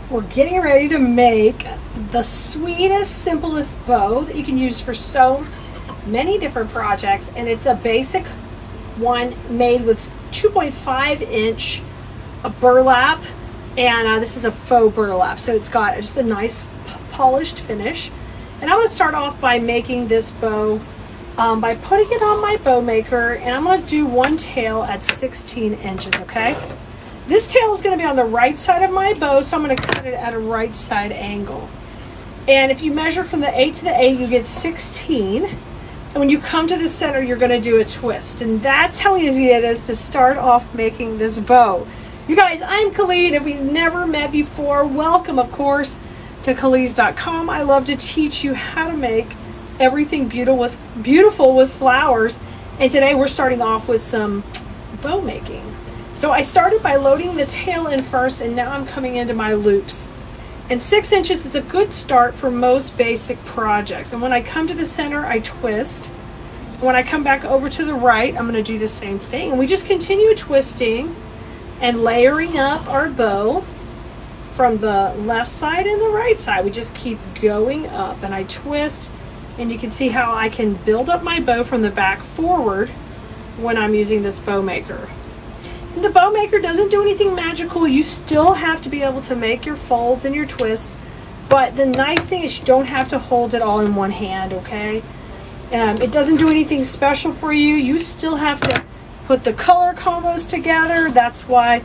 We're getting ready to make the sweetest, simplest bow that you can use for so many different projects. And it's a basic one made with 2.5-inch burlap. And this is a faux burlap. So it's got just a nice polished finish. And I'm going to start off by making this bow by putting it on my bow maker. And I'm going to do one tail at 16 inches, okay? This tail is going to be on the right side of my bow, so I'm going to cut it at a right side angle. And if you measure from the 8 to the 8, you get 16. And when you come to the center, you're going to do a twist. And that's how easy it is to start off making this bow. You guys, I'm Keleas. If we've never met before, welcome, of course, to Keleas.com. I love to teach you how to make everything beautiful with flowers. And today we're starting off with some bow making. So I started by loading the tail in first, and now I'm coming into my loops. And 6 inches is a good start for most basic projects. And when I come to the center, I twist. And when I come back over to the right, I'm going to do the same thing. And we just continue twisting and layering up our bow from the left side and the right side. We just keep going up, and I twist, and you can see how I can build up my bow from the back forward when I'm using this bow maker. The bow maker doesn't do anything magical. You still have to be able to make your folds and your twists, but the nice thing is you don't have to hold it all in one hand, okay? It doesn't do anything special for you. You still have to put the color combos together. That's why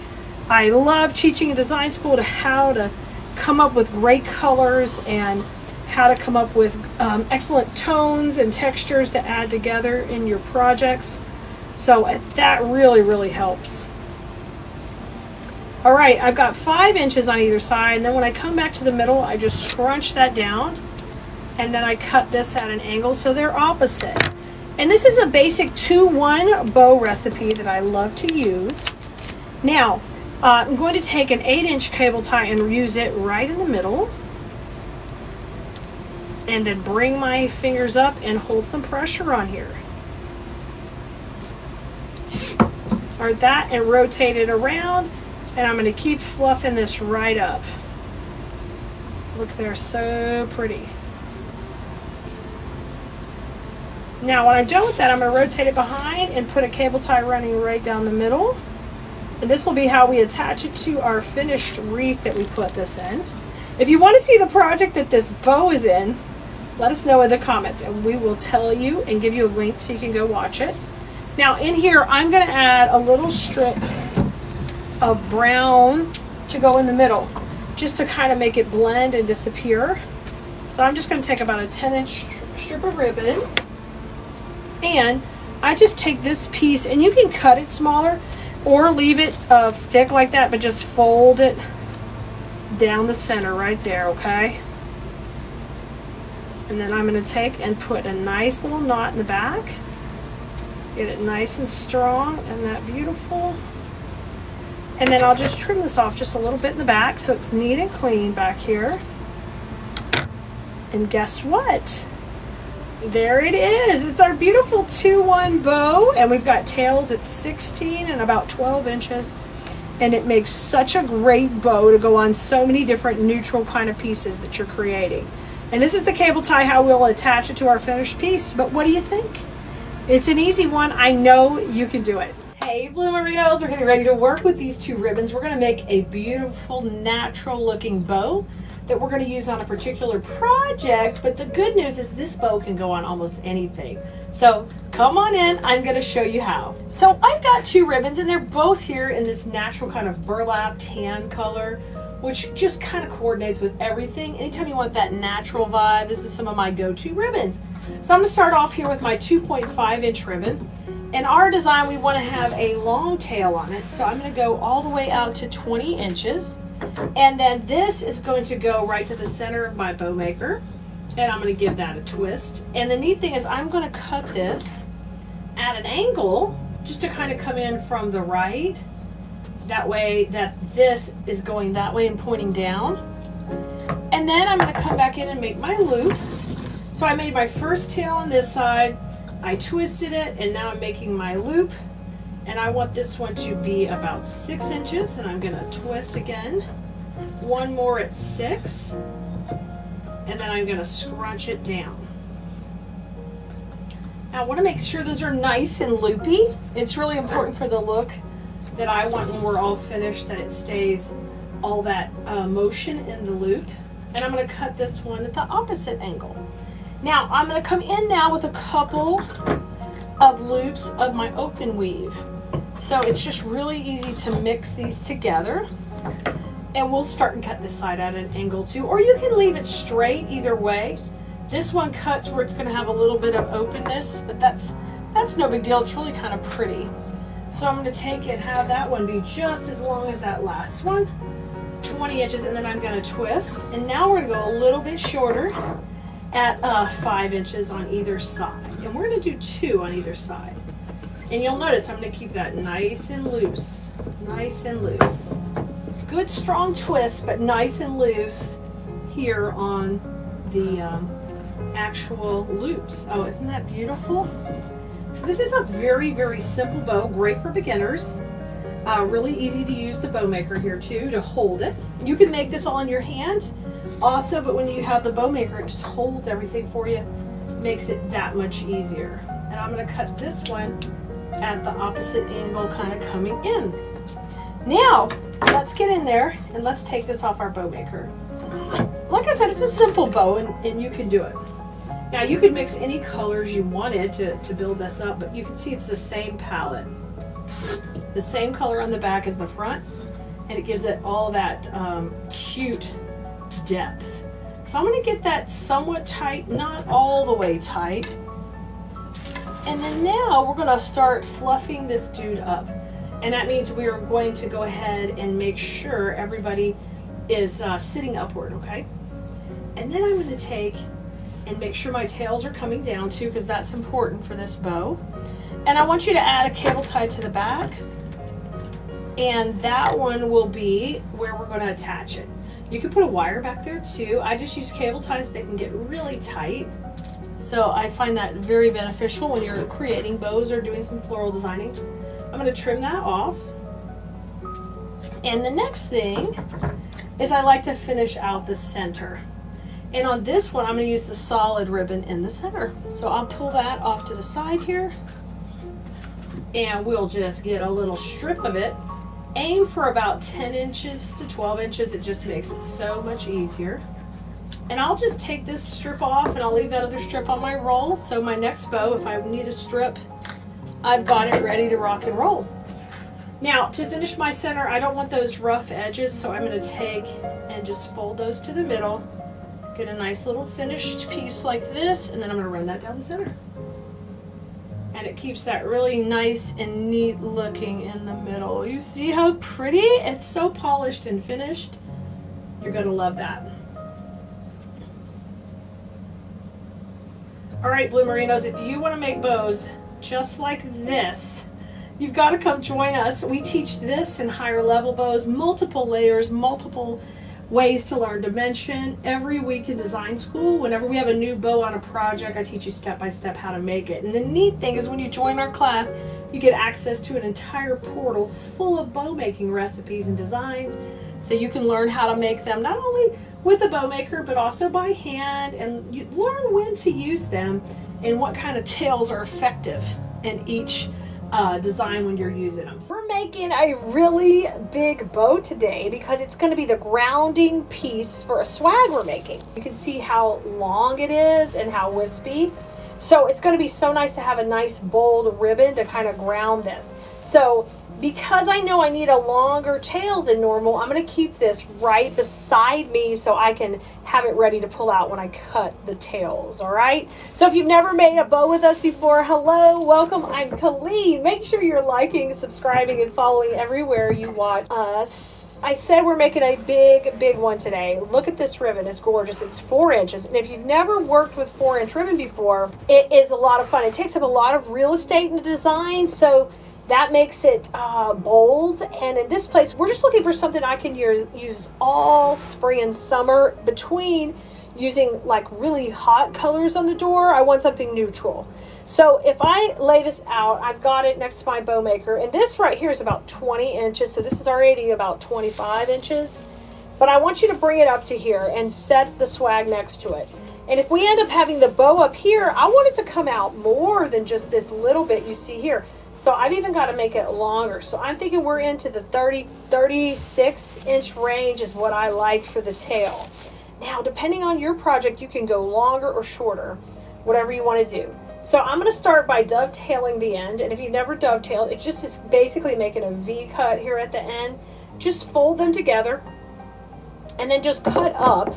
I love teaching in design school to how to come up with great colors and how to come up with excellent tones and textures to add together in your projects. So that really helps. All right, I've got 5 inches on either side, and then when I come back to the middle, I just scrunch that down, and then I cut this at an angle so they're opposite. And this is a basic 2-1 bow recipe that I love to use. Now, I'm going to take an 8-inch cable tie and use it right in the middle, and then bring my fingers up and hold some pressure on here. Or that, and rotate it around. And I'm going to keep fluffing this right up. Look, they're so pretty. Now when I'm done with that, I'm going to rotate it behind and put a cable tie running right down the middle. And this will be how we attach it to our finished wreath that we put this in. If you want to see the project that this bow is in, let us know in the comments and we will tell you and give you a link so you can go watch it. Now in here, I'm going to add a little strip of brown to go in the middle, just to kind of make it blend and disappear. So I'm just going to take about a 10-inch strip of ribbon, and I just take this piece, and you can cut it smaller or leave it thick like that, but just fold it down the center right there, okay? And then I'm going to take and put a nice little knot in the back, get it nice and strong and that beautiful. And then I'll just trim this off just a little bit in the back so it's neat and clean back here. And guess what? There it is. It's our beautiful 2-1 bow, and we've got tails at 16 and about 12 inches. And it makes such a great bow to go on so many different neutral kind of pieces that you're creating. And this is the cable tie, how we'll attach it to our finished piece. But what do you think? It's an easy one. I know you can do it. Hey Bloomerinos, we're getting ready to work with these 2 ribbons. We're going to make a beautiful natural looking bow that we're going to use on a particular project, but the good news is this bow can go on almost anything. So come on in, I'm going to show you how. So I've got 2 ribbons, and they're both here in this natural kind of burlap tan color, which just kind of coordinates with everything. Anytime you want that natural vibe, this is some of my go-to ribbons. So I'm going to start off here with my 2.5-inch ribbon. In our design, we want to have a long tail on it, so I'm going to go all the way out to 20 inches. And then this is going to go right to the center of my bow maker, and I'm going to give that a twist. And the neat thing is I'm going to cut this at an angle just to kind of come in from the right. That way that this is going that way and pointing down. And then I'm going to come back in and make my loop. So I made my first tail on this side, I twisted it, and now I'm making my loop, and I want this one to be about 6 inches, and I'm going to twist again one more at 6, and then I'm going to scrunch it down. Now I want to make sure those are nice and loopy. It's really important for the look that I want when we're all finished, that it stays all that motion in the loop. And I'm going to cut this one at the opposite angle. Now I'm going to come in now with a couple of loops of my open weave. So it's just really easy to mix these together. And we'll start and cut this side at an angle too, or you can leave it straight either way. This one cuts where it's going to have a little bit of openness, but that's no big deal. It's really kind of pretty. So I'm going to take it, have that one be just as long as that last one, 20 inches, and then I'm going to twist. And now we're going to go a little bit shorter at 5 inches on either side. And we're going to do 2 on either side. And you'll notice I'm going to keep that nice and loose, nice and loose. Good strong twist, but nice and loose here on the actual loops. Oh, isn't that beautiful? So this is a very, very simple bow, great for beginners. Really easy to use the bow maker here too, to hold it. You can make this all in your hands also, but when you have the bow maker, it just holds everything for you, makes it that much easier. And I'm going to cut this one at the opposite angle, kind of coming in. Now, let's get in there and let's take this off our bow maker. Like I said, it's a simple bow and you can do it. Now you can mix any colors you wanted to build this up, but you can see it's the same palette. The same color on the back as the front, and it gives it all that cute depth. So I'm going to get that somewhat tight, not all the way tight. And then now we're going to start fluffing this dude up. And that means we are going to go ahead and make sure everybody is sitting upward, okay? And then I'm going to take and make sure my tails are coming down too, because that's important for this bow. And I want you to add a cable tie to the back. And that one will be where we're going to attach it. You can put a wire back there too. I just use cable ties. They can get really tight. So I find that very beneficial when you're creating bows or doing some floral designing. I'm going to trim that off. And the next thing is I like to finish out the center. And on this one, I'm going to use the solid ribbon in the center. So I'll pull that off to the side here. And we'll just get a little strip of it. Aim for about 10 inches to 12 inches. It just makes it so much easier. And I'll just take this strip off and I'll leave that other strip on my roll. So my next bow, if I need a strip, I've got it ready to rock and roll. Now, to finish my center, I don't want those rough edges, so I'm going to take and just fold those to the middle. Get a nice little finished piece like this, and then I'm going to run that down the center. And it keeps that really nice and neat looking in the middle. You see how pretty? It's so polished and finished. You're going to love that. All right, Blue Merinos, if you want to make bows just like this, you've got to come join us. We teach this in higher level bows, multiple layers, multiple ways to learn dimension. Every week in design school, whenever we have a new bow on a project, I teach you step by step how to make it. And the neat thing is when you join our class, you get access to an entire portal full of bow making recipes and designs. So you can learn how to make them not only with a bow maker, but also by hand, and you learn when to use them and what kind of tails are effective in each design when you're using them. We're making a really big bow today because it's going to be the grounding piece for a swag we're making. You can see how long it is and how wispy. So it's going to be so nice to have a nice bold ribbon to kind of ground this. So because I know I need a longer tail than normal, I'm going to keep this right beside me so I can have it ready to pull out when I cut the tails, all right? So if you've never made a bow with us before, hello, welcome, I'm Keleas. Make sure you're liking, subscribing, and following everywhere you watch us. I said we're making a big one today. Look at this ribbon, it's gorgeous. It's 4 inches, and if you've never worked with 4-inch ribbon before, it is a lot of fun. It takes up a lot of real estate in the design, so that makes it bold. And in this place, we're just looking for something I can use all spring and summer. Between using like really hot colors on the door, I want something neutral. So if I lay this out, I've got it next to my bow maker, and this right here is about 20 inches. So this is already about 25 inches. but I want you to bring it up to here and set the swag next to it. And if we end up having the bow up here, I want it to come out more than just this little bit you see here. So I've even got to make it longer. So I'm thinking we're into the 36 inch range is what I like for the tail. Now, depending on your project, you can go longer or shorter, whatever you want to do. So I'm going to start by dovetailing the end. And if you've never dovetailed, it's just basically making a V cut here at the end. Just fold them together and then just cut up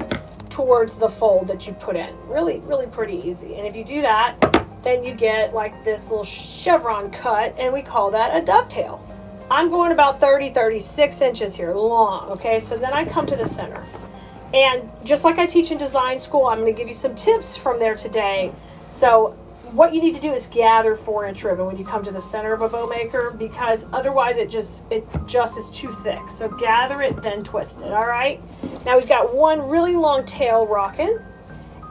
towards the fold that you put in. Really, really pretty easy. And if you do that, then you get like this little chevron cut, and we call that a dovetail. I'm going about 36 inches here long, okay? So then I come to the center. And just like I teach in design school, I'm going to give you some tips from there today. So what you need to do is gather 4-inch ribbon when you come to the center of a bow maker, because otherwise it just is too thick. So gather it, then twist it, all right? Now we've got one really long tail rocking,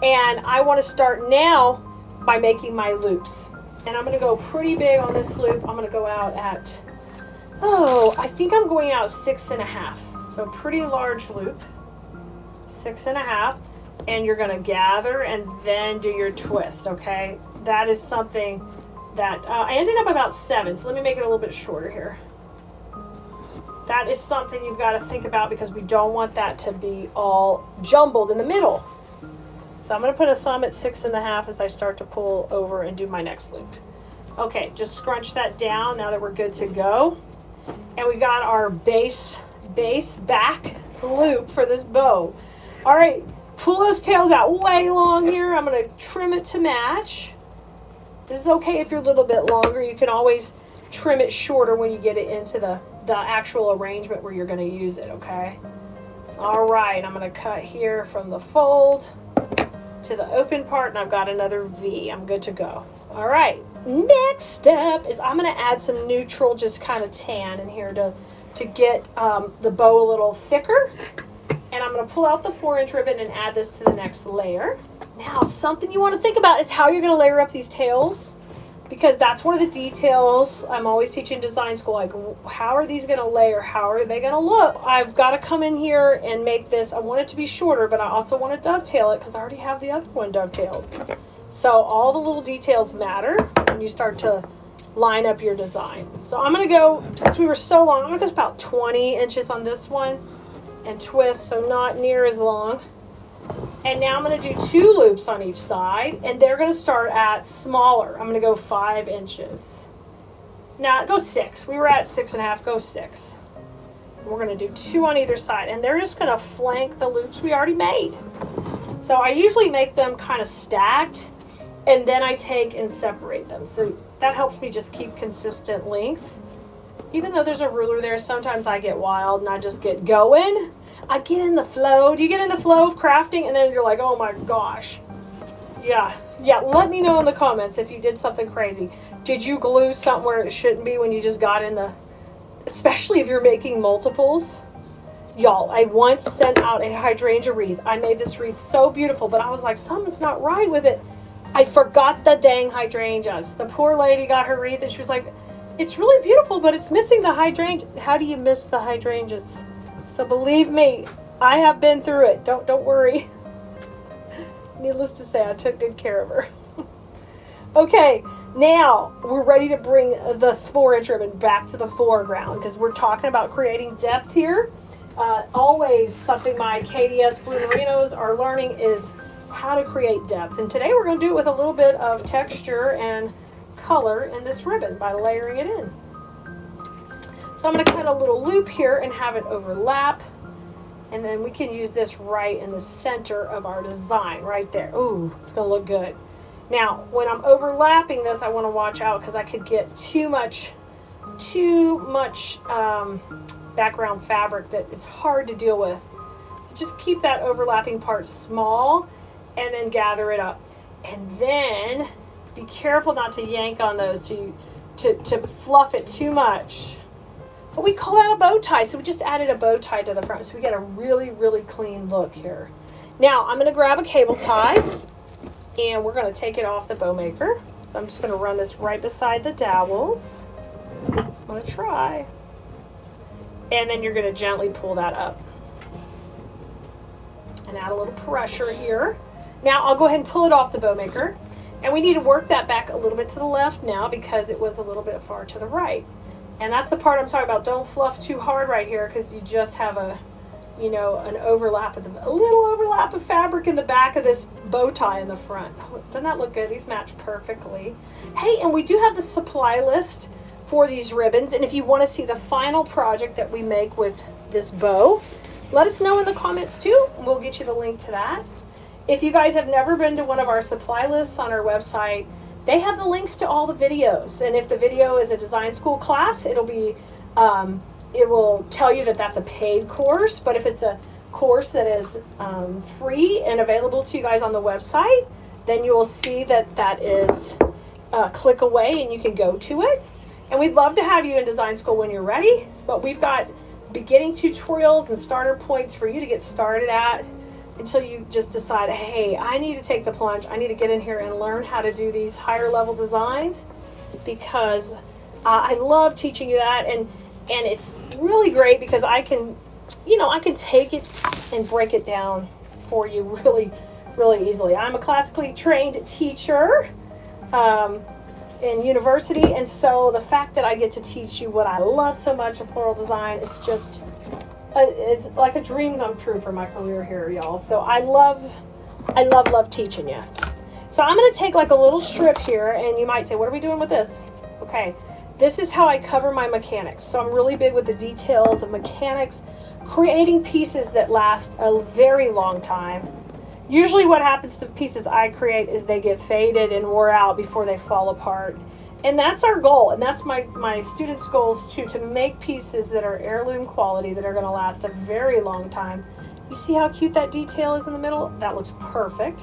and I want to start now by making my loops. And I'm going to go pretty big on this loop. I'm going to go out at, I think I'm going out 6.5. So a pretty large loop, 6.5. And you're going to gather and then do your twist, okay? That is something that I ended up about 7, so let me make it a little bit shorter here. That is something you've got to think about, because we don't want that to be all jumbled in the middle. So I'm going to put a thumb at 6.5 as I start to pull over and do my next loop. Okay, just scrunch that down now that we're good to go. And we got our base back loop for this bow. All right, pull those tails out way long here. I'm going to trim it to match. This is okay if you're a little bit longer. You can always trim it shorter when you get it into the actual arrangement where you're going to use it, okay? All right, I'm going to cut here from the fold to the open part, and I've got another V. I'm good to go. All right, next step is I'm going to add some neutral, just kind of tan in here to get the bow a little thicker. And I'm going to pull out the 4-inch ribbon and add this to the next layer. Now, something you want to think about is how you're going to layer up these tails, because that's one of the details I'm always teaching design school. Like, how are these going to layer? How are they going to look? I've got to come in here and make this. I want it to be shorter, but I also want to dovetail it because I already have the other one dovetailed. So all the little details matter when you start to line up your design. So I'm going to go, since we were so long, I'm going to go about 20 inches on this one and twist, so not near as long. And now I'm going to do 2 loops on each side, and they're going to start at smaller. I'm going to go 5 inches. Now go 6. We were at 6.5. Go 6. We're going to do 2 on either side, and they're just going to flank the loops we already made. So I usually make them kind of stacked, and then I take and separate them. So that helps me just keep consistent length. Even though there's a ruler there, sometimes I get wild and I just get going. I get in the flow. Do you get in the flow of crafting? And then you're like, oh my gosh. Yeah, let me know in the comments if you did something crazy. Did you glue something where it shouldn't be when you just got in the, especially if you're making multiples? Y'all, I once sent out a hydrangea wreath. I made this wreath so beautiful, but I was like, something's not right with it. I forgot the dang hydrangeas. The poor lady got her wreath and she was like, it's really beautiful, but it's missing the hydrangea. How do you miss the hydrangeas? So believe me, I have been through it. Don't worry. Needless to say, I took good care of her. Okay, now we're ready to bring the 4-inch ribbon back to the foreground, because we're talking about creating depth here. Always something my Keleas Blue Merinos are learning is how to create depth. And today we're going to do it with a little bit of texture and color in this ribbon by layering it in. So I'm going to cut a little loop here and have it overlap, and then we can use this right in the center of our design right there. Ooh, it's going to look good. Now when I'm overlapping this, I want to watch out because I could get too much background fabric that is hard to deal with. So just keep that overlapping part small and then gather it up, and then be careful not to yank on those to fluff it too much. But we call that a bow tie, so we just added a bow tie to the front, so we get a really, really clean look here. Now I'm going to grab a cable tie, and we're going to take it off the bow maker. So I'm just going to run this right beside the dowels. I'm going to try. And then you're going to gently pull that up. and add a little pressure here. Now I'll go ahead and pull it off the bow maker. And we need to work that back a little bit to the left now because it was a little bit far to the right. And that's the part I'm talking about. Don't fluff too hard right here because you just have a, you know, a little overlap of fabric in the back of this bow tie in the front. Doesn't that look good? These match perfectly. Hey, and we do have the supply list for these ribbons. And if you want to see the final project that we make with this bow, let us know in the comments too. We'll get you the link to that. If you guys have never been to one of our supply lists on our website, they have the links to all the videos. And if the video is a design school class, it'll be, it will tell you that that's a paid course. But if it's a course that is free and available to you guys on the website, then you will see that that is click away and you can go to it. And we'd love to have you in design school when you're ready. But we've got beginning tutorials and starter points for you to get started at, until you just decide, hey, I need to take the plunge. I need to get in here and learn how to do these higher level designs, because I love teaching you that. And it's really great because I can, you know, I can take it and break it down for you really, really easily. I'm a classically trained teacher in university. And so the fact that I get to teach you what I love so much of floral design is just, it's like a dream come true for my career here, y'all. So I love teaching you. So I'm going to take like a little strip here, and you might say, what are we doing with this? Okay, this is how I cover my mechanics. So I'm really big with the details of mechanics, creating pieces that last a very long time. Usually what happens to the pieces I create is they get faded and wore out before they fall apart. And that's our goal, and that's my students' goals too, to make pieces that are heirloom quality, that are going to last a very long time. You see how cute that detail is in the middle? That looks perfect.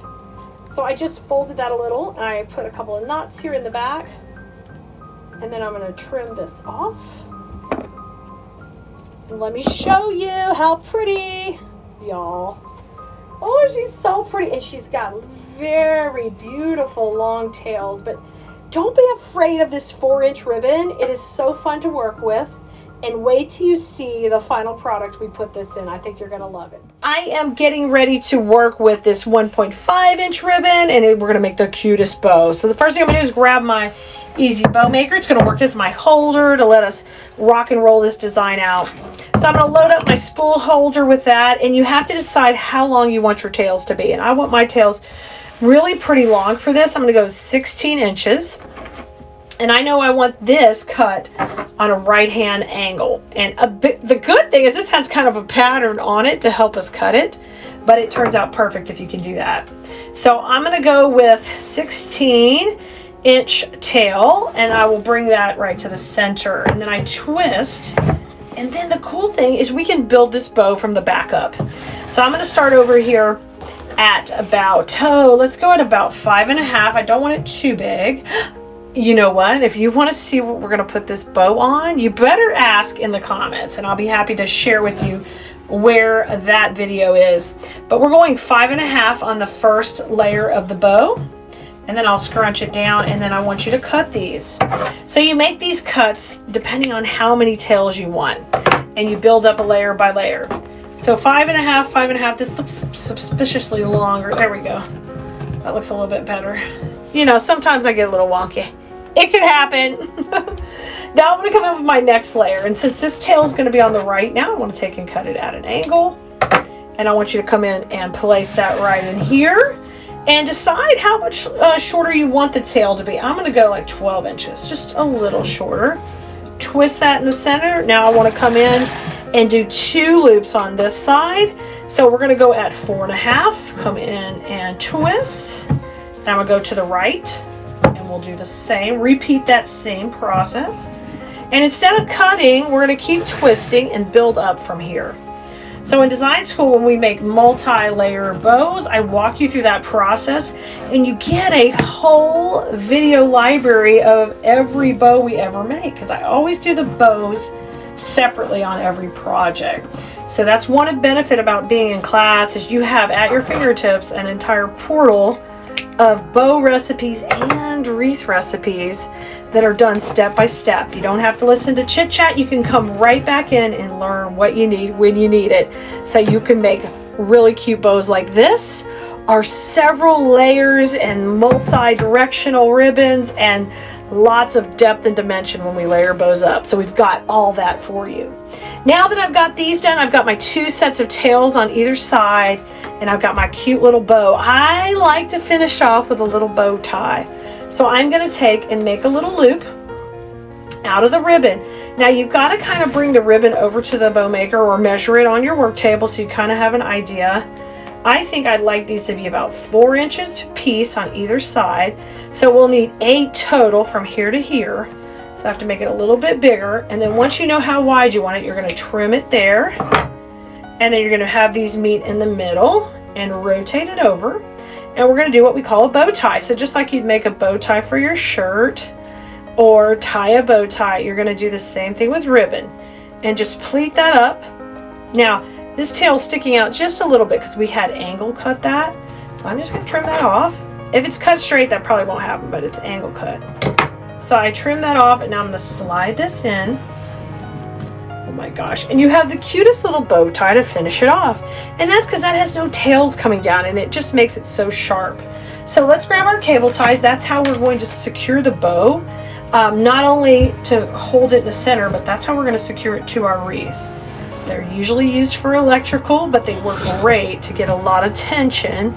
So I just folded that a little, and I put a couple of knots here in the back. And then I'm going to trim this off. And let me show you how pretty, y'all. Oh, she's so pretty, and she's got very beautiful long tails, but don't be afraid of this 4-inch ribbon. It is so fun to work with. And wait till you see the final product we put this in. I think you're going to love it. I am getting ready to work with this 1.5-inch ribbon, and we're going to make the cutest bow. So the first thing I'm going to do is grab my easy bow maker. It's going to work as my holder to let us rock and roll this design out. So I'm going to load up my spool holder with that, and you have to decide how long you want your tails to be. And I want my tails really pretty long for this. I'm going to go 16 inches. And I know I want this cut on a right-hand angle. And the good thing is this has kind of a pattern on it to help us cut it. But it turns out perfect if you can do that. So I'm going to go with 16-inch tail. And I will bring that right to the center. And then I twist. And then the cool thing is we can build this bow from the back up. So I'm going to start over here at about, let's go at about 5.5. I don't want it too big. You know what? If you want to see what we're going to put this bow on, you better ask in the comments, and I'll be happy to share with you where that video is. But we're going 5.5 on the first layer of the bow, and then I'll scrunch it down, and then I want you to cut these. So you make these cuts depending on how many tails you want, and you build up a layer by layer. So 5.5, 5.5. This looks suspiciously longer. There we go. That looks a little bit better. You know, sometimes I get a little wonky. It could happen. Now I'm going to come in with my next layer. And since this tail is going to be on the right, now I want to take and cut it at an angle. And I want you to come in and place that right in here. And decide how much shorter you want the tail to be. I'm going to go like 12 inches. Just a little shorter. Twist that in the center. Now I want to come in and do 2 loops on this side. So we're going to go at 4.5. Come in and twist. Now we'll go to the right, and we'll do the same. Repeat that same process. And instead of cutting, we're going to keep twisting and build up from here. So in design school, when we make multi-layer bows, I walk you through that process, and you get a whole video library of every bow we ever make, because I always do the bows separately on every project. So that's one benefit about being in class, is you have at your fingertips an entire portal of bow recipes and wreath recipes that are done step by step. You don't have to listen to chit chat. You can come right back in and learn what you need when you need it, so you can make really cute bows like this are several layers and multi-directional ribbons and lots of depth and dimension when we layer bows up. So we've got all that for you. Now that I've got these done, I've got my 2 sets of tails on either side, and I've got my cute little bow. I like to finish off with a little bow tie. So I'm going to take and make a little loop out of the ribbon. Now you've got to kind of bring the ribbon over to the bow maker or measure it on your work table so you kind of have an idea. I think I'd like these to be about 4 inches piece on either side. So we'll need 8 total from here to here. So I have to make it a little bit bigger. And then once you know how wide you want it, you're going to trim it there. And then you're going to have these meet in the middle and rotate it over. And we're going to do what we call a bow tie. So just like you'd make a bow tie for your shirt or tie a bow tie, you're going to do the same thing with ribbon. And just pleat that up. Now, this tail is sticking out just a little bit because we had angle cut that. So I'm just going to trim that off. If it's cut straight, that probably won't happen, but it's angle cut. So I trim that off, and now I'm going to slide this in. Oh my gosh. And you have the cutest little bow tie to finish it off. And that's because that has no tails coming down, and it just makes it so sharp. So let's grab our cable ties. That's how we're going to secure the bow. Not only to hold it in the center, but that's how we're going to secure it to our wreath. They're usually used for electrical, but they work great to get a lot of tension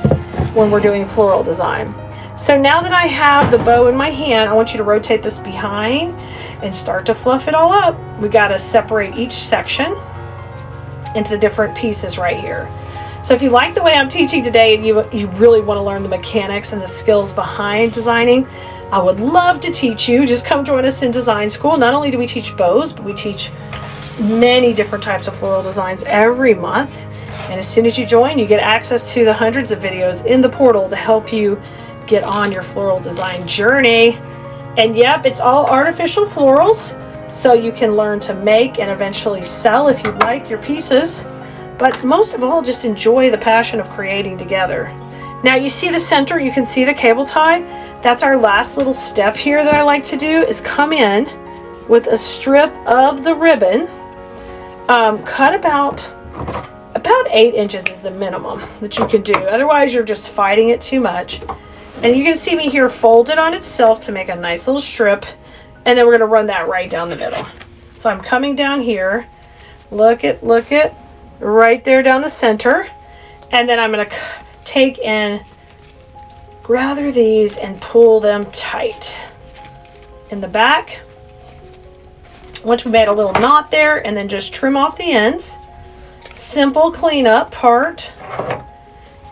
when we're doing floral design. So now that I have the bow in my hand, I want you to rotate this behind and start to fluff it all up. We got to separate each section into the different pieces right here. So if you like the way I'm teaching today and you really want to learn the mechanics and the skills behind designing, I would love to teach you. Just come join us in design school. Not only do we teach bows, but we teach many different types of floral designs every month. And as soon as you join, you get access to the hundreds of videos in the portal to help you get on your floral design journey. And yep, it's all artificial florals, so you can learn to make and eventually sell if you like your pieces. But most of all, just enjoy the passion of creating together. Now you see the center, you can see the cable tie. That's our last little step here that I like to do, is come in with a strip of the ribbon, cut about 8 inches is the minimum that you can do. Otherwise, you're just fighting it too much. And you can see me here fold it on itself to make a nice little strip. And then we're going to run that right down the middle. So I'm coming down here. Look it, right there down the center. And then I'm going to take and gather these and pull them tight in the back. Once we made a little knot there, and then just trim off the ends. Simple cleanup part.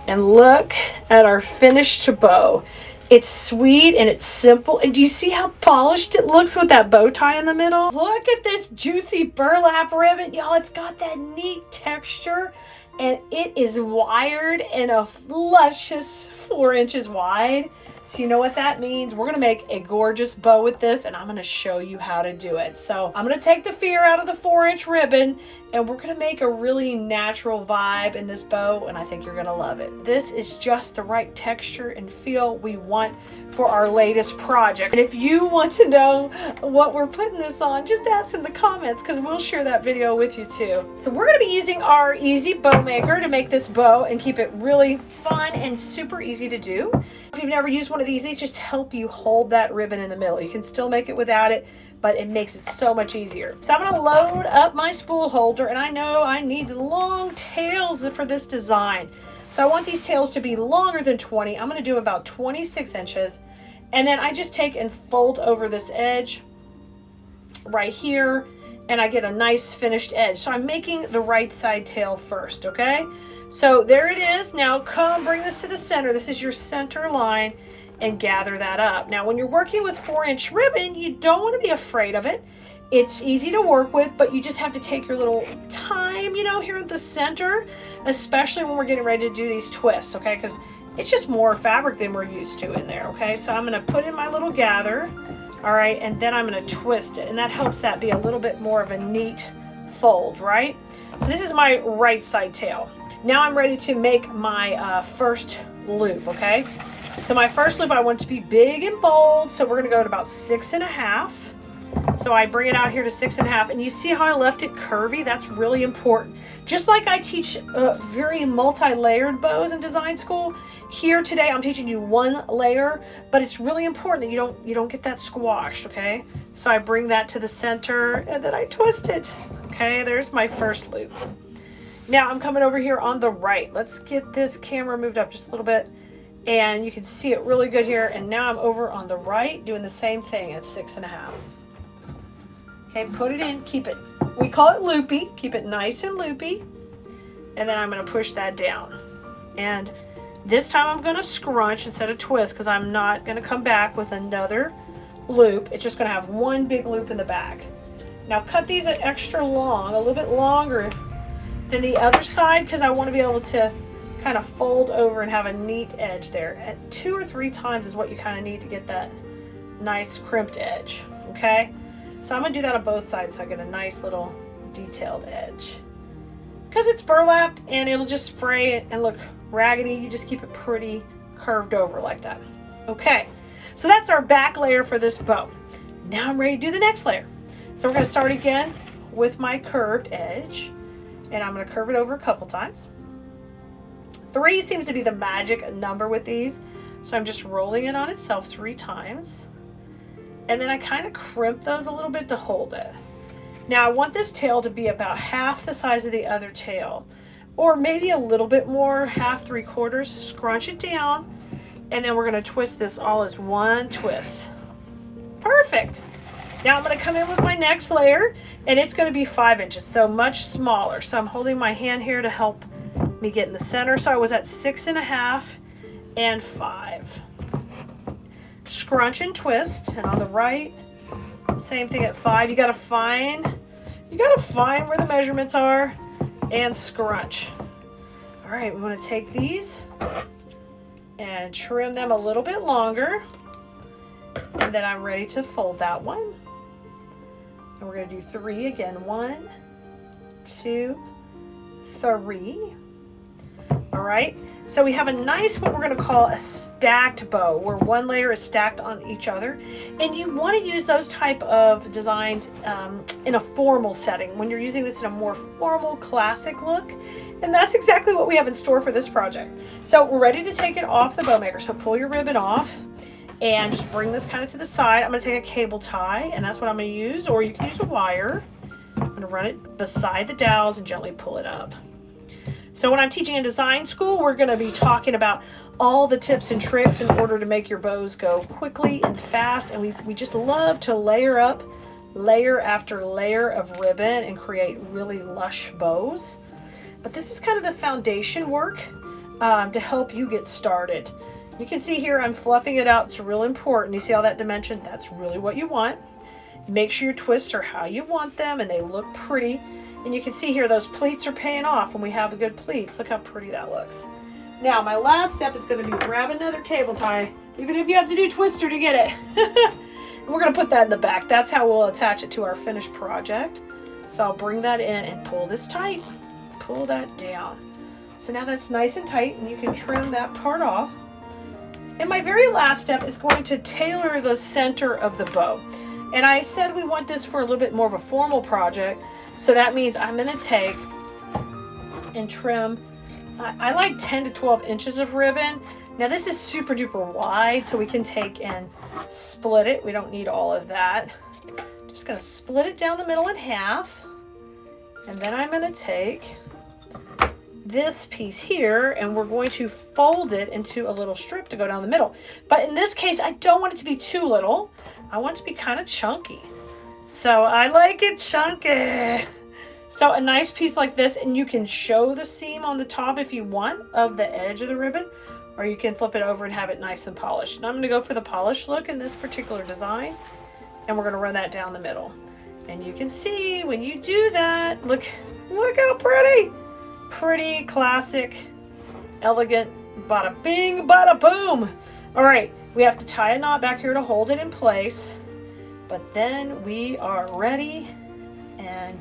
And look at our finished bow. It's sweet and it's simple. And do you see how polished it looks with that bow tie in the middle? Look at this juicy burlap ribbon. Y'all, it's got that neat texture. And it is wired in a luscious 4 inches wide. So you know what that means? We're going to make a gorgeous bow with this, and I'm going to show you how to do it. So I'm going to take the fear out of the 4-inch ribbon, and we're going to make a really natural vibe in this bow, and I think you're going to love it. This is just the right texture and feel we want for our latest project. And if you want to know what we're putting this on, just ask in the comments, because we'll share that video with you too. So we're going to be using our easy bow maker to make this bow and keep it really fun and super easy to do. If you've never used one of these just help you hold that ribbon in the middle. You can still make it without it, but it makes it so much easier. So I'm going to load up my spool holder, and I know I need long tails for this design. So I want these tails to be longer than 20. I'm going to do about 26 inches. And then I just take and fold over this edge right here, and I get a nice finished edge. So I'm making the right side tail first, okay? So there it is. Now come bring this to the center. This is your center line, and gather that up. Now when you're working with 4-inch ribbon, you don't want to be afraid of it. It's easy to work with, but you just have to take your little time, you know, here at the center, especially when we're getting ready to do these twists, okay? Because it's just more fabric than we're used to in there, okay? So I'm going to put in my little gather, all right, and then I'm going to twist it, and that helps that be a little bit more of a neat fold, right? So this is my right side tail. Now I'm ready to make my first loop, okay? So my first loop, I want it to be big and bold, so we're going to go to about 6.5. So I bring it out here to 6.5, and you see how I left it curvy? That's really important. Just like I teach very multi-layered bows in design school, here today I'm teaching you one layer, but it's really important that you don't get that squashed, okay? So I bring that to the center and then I twist it. Okay, there's my first loop. Now I'm coming over here on the right. Let's get this camera moved up just a little bit, and you can see it really good here. And now I'm over on the right doing the same thing at 6.5. Okay, put it in, keep it, we call it loopy, keep it nice and loopy. And then I'm gonna push that down. And this time I'm gonna scrunch instead of twist, because I'm not gonna come back with another loop. It's just gonna have one big loop in the back. Now cut these at extra long, a little bit longer than the other side, because I want to be able to kind of fold over and have a neat edge there. At 2 or 3 times is what you kind of need to get that nice crimped edge, okay? So I'm gonna do that on both sides so I get a nice little detailed edge. Because it's burlap and it'll just spray it and look raggedy, you just keep it pretty curved over like that. Okay, so that's our back layer for this bow. Now I'm ready to do the next layer. So we're gonna start again with my curved edge, and I'm gonna curve it over a couple times. 3 seems to be the magic number with these, so I'm just rolling it on itself 3 times. And then I kind of crimp those a little bit to hold it. Now I want this tail to be about half the size of the other tail, or maybe a little bit more, half, 3/4. Scrunch it down, and then we're gonna twist this all as one twist. Perfect. Now I'm gonna come in with my next layer, and it's gonna be 5 inches, so much smaller. So I'm holding my hand here to help me get in the center. So I was at 6.5 and 5. Scrunch and twist, and on the right, same thing at 5. You gotta find where the measurements are and scrunch. All right, we want to take these and trim them a little bit longer, and then I'm ready to fold that one. And we're gonna do 3 again. 1, 2, 3. All right, so we have a nice, what we're gonna call a stacked bow, where one layer is stacked on each other. And you wanna use those type of designs in a formal setting, when you're using this in a more formal, classic look. And that's exactly what we have in store for this project. So we're ready to take it off the bow maker. So pull your ribbon off and just bring this kind of to the side. I'm gonna take a cable tie, and that's what I'm gonna use, or you can use a wire. I'm gonna run it beside the dowels and gently pull it up. So when I'm teaching in design school, we're going to be talking about all the tips and tricks in order to make your bows go quickly and fast. And we just love to layer up layer after layer of ribbon and create really lush bows. But this is kind of the foundation work to help you get started. You can see here I'm fluffing it out. It's real important. You see all that dimension? That's really what you want. Make sure your twists are how you want them and they look pretty. And you can see here those pleats are paying off when we have good pleats. Look how pretty that looks. Now my last step is going to be grab another cable tie, even if you have to do twister to get it. And we're going to put that in the back. That's how we'll attach it to our finished project. So I'll bring that in and pull this tight. Pull that down. So now that's nice and tight, and you can trim that part off. And my very last step is going to tailor the center of the bow. And I said we want this for a little bit more of a formal project. So that means I'm going to take and trim, I like 10 to 12 inches of ribbon. Now this is super duper wide, so we can take and split it. We don't need all of that. Just going to split it down the middle in half. And then I'm going to take this piece here, and we're going to fold it into a little strip to go down the middle. But in this case, I don't want it to be too little. I want it to be kind of chunky. So I like it chunky. So a nice piece like this, and you can show the seam on the top if you want of the edge of the ribbon, or you can flip it over and have it nice and polished. And I'm going to go for the polished look in this particular design, and we're going to run that down the middle. And you can see when you do that, look how pretty. Pretty, classic, elegant, bada bing, bada boom. All right, we have to tie a knot back here to hold it in place. But then we are ready and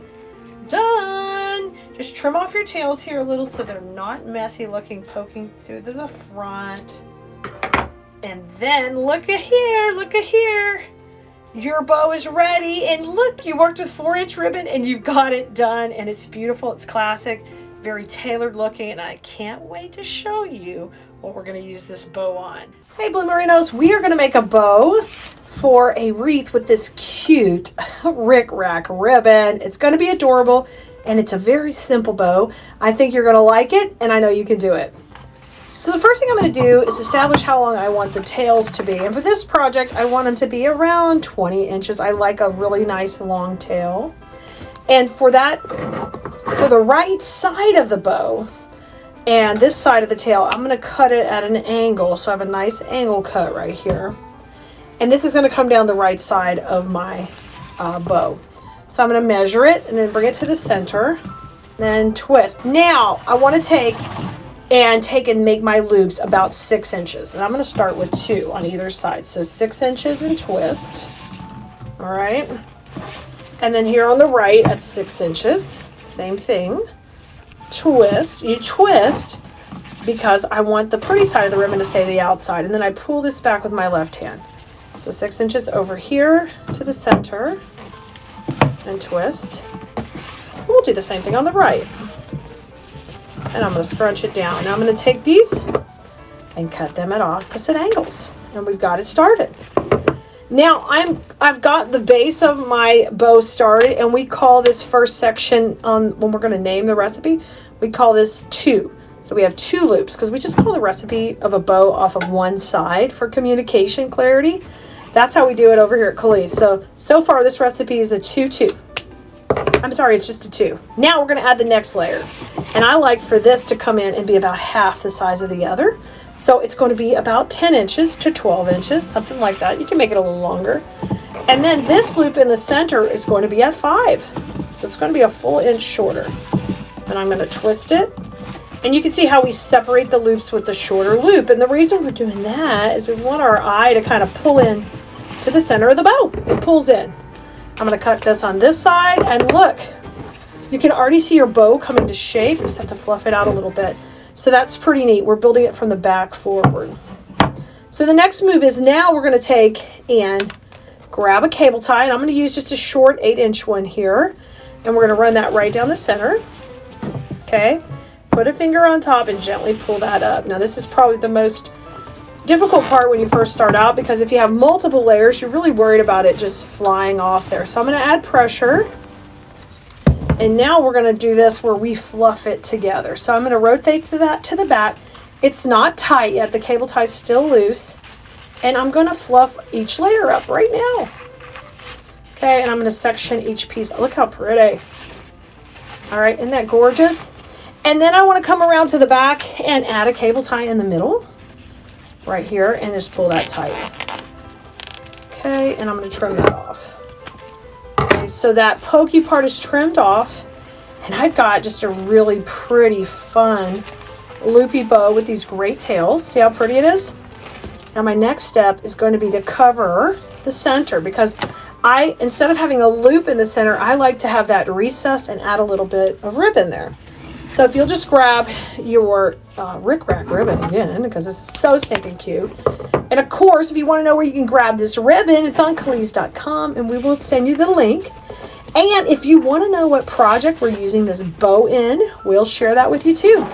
done. Just trim off your tails here a little so they're not messy looking, poking through to the front. And then look at here, Your bow is ready, and look, you worked with 4-inch ribbon and you've got it done, and it's beautiful, it's classic, very tailored looking, and I can't wait to show you what we're going to use this bow on. Hey Blue Merinos, we are going to make a bow for a wreath with this cute rickrack ribbon. It's going to be adorable, and it's a very simple bow. I think you're going to like it, and I know you can do it. So the first thing I'm going to do is establish how long I want the tails to be. And for this project, I want them to be around 20 inches. I like a really nice long tail. And for that, for the right side of the bow and this side of the tail, I'm going to cut it at an angle. So I have a nice angle cut right here. And this is going to come down the right side of my bow. So I'm going to measure it and then bring it to the center, then twist. Now I want to take and make my loops about 6 inches. And I'm going to start with 2 on either side. So 6 inches and twist. All right. And then here on the right at 6 inches, same thing. Twist. You twist because I want the pretty side of the ribbon to stay to the outside. And then I pull this back with my left hand. So 6 inches over here to the center and twist. We'll do the same thing on the right. And I'm going to scrunch it down. Now I'm going to take these and cut them at opposite angles. And we've got it started. Now I've got the base of my bow started, and we call this first section when we're going to name the recipe, we call this 2. So we have 2 loops because we just call the recipe of a bow off of one side for communication clarity. That's how we do it over here at Keleas. So far this recipe is a 2-2. I'm sorry, it's just a 2. Now we're going to add the next layer. And I like for this to come in and be about half the size of the other. So it's going to be about 10 inches to 12 inches, something like that. You can make it a little longer. And then this loop in the center is going to be at 5. So it's going to be a full inch shorter. And I'm going to twist it. And you can see how we separate the loops with the shorter loop. And the reason we're doing that is we want our eye to kind of pull in to the center of the bow. It pulls in. I'm going to cut this on this side, and look, you can already see your bow coming to shape. You just have to fluff it out a little bit. So that's pretty neat. We're building it from the back forward. So the next move is now we're going to take and grab a cable tie, and I'm going to use just a short 8-inch one here, and we're going to run that right down the center. Okay, put a finger on top and gently pull that up. Now this is probably the most difficult part when you first start out, because if you have multiple layers, you're really worried about it just flying off there. So I'm going to add pressure, and now we're going to do this where we fluff it together. So I'm going to rotate that to the back. It's not tight yet, the cable tie is still loose, and I'm going to fluff each layer up right now. Okay, and I'm going to section each piece. Look how pretty. All right, isn't that gorgeous? And then I want to come around to the back and add a cable tie in the middle right here, and just pull that tight. Okay, and I'm going to trim that off. Okay, so that pokey part is trimmed off, and I've got just a really pretty, fun, loopy bow with these great tails. See how pretty it is? Now my next step is going to be to cover the center, because instead of having a loop in the center, I like to have that recessed and add a little bit of ribbon there. So if you'll just grab your rickrack ribbon again, because this is so stinking cute. And of course, if you want to know where you can grab this ribbon, it's on Keleas.com, and we will send you the link. And if you want to know what project we're using this bow in, we'll share that with you too.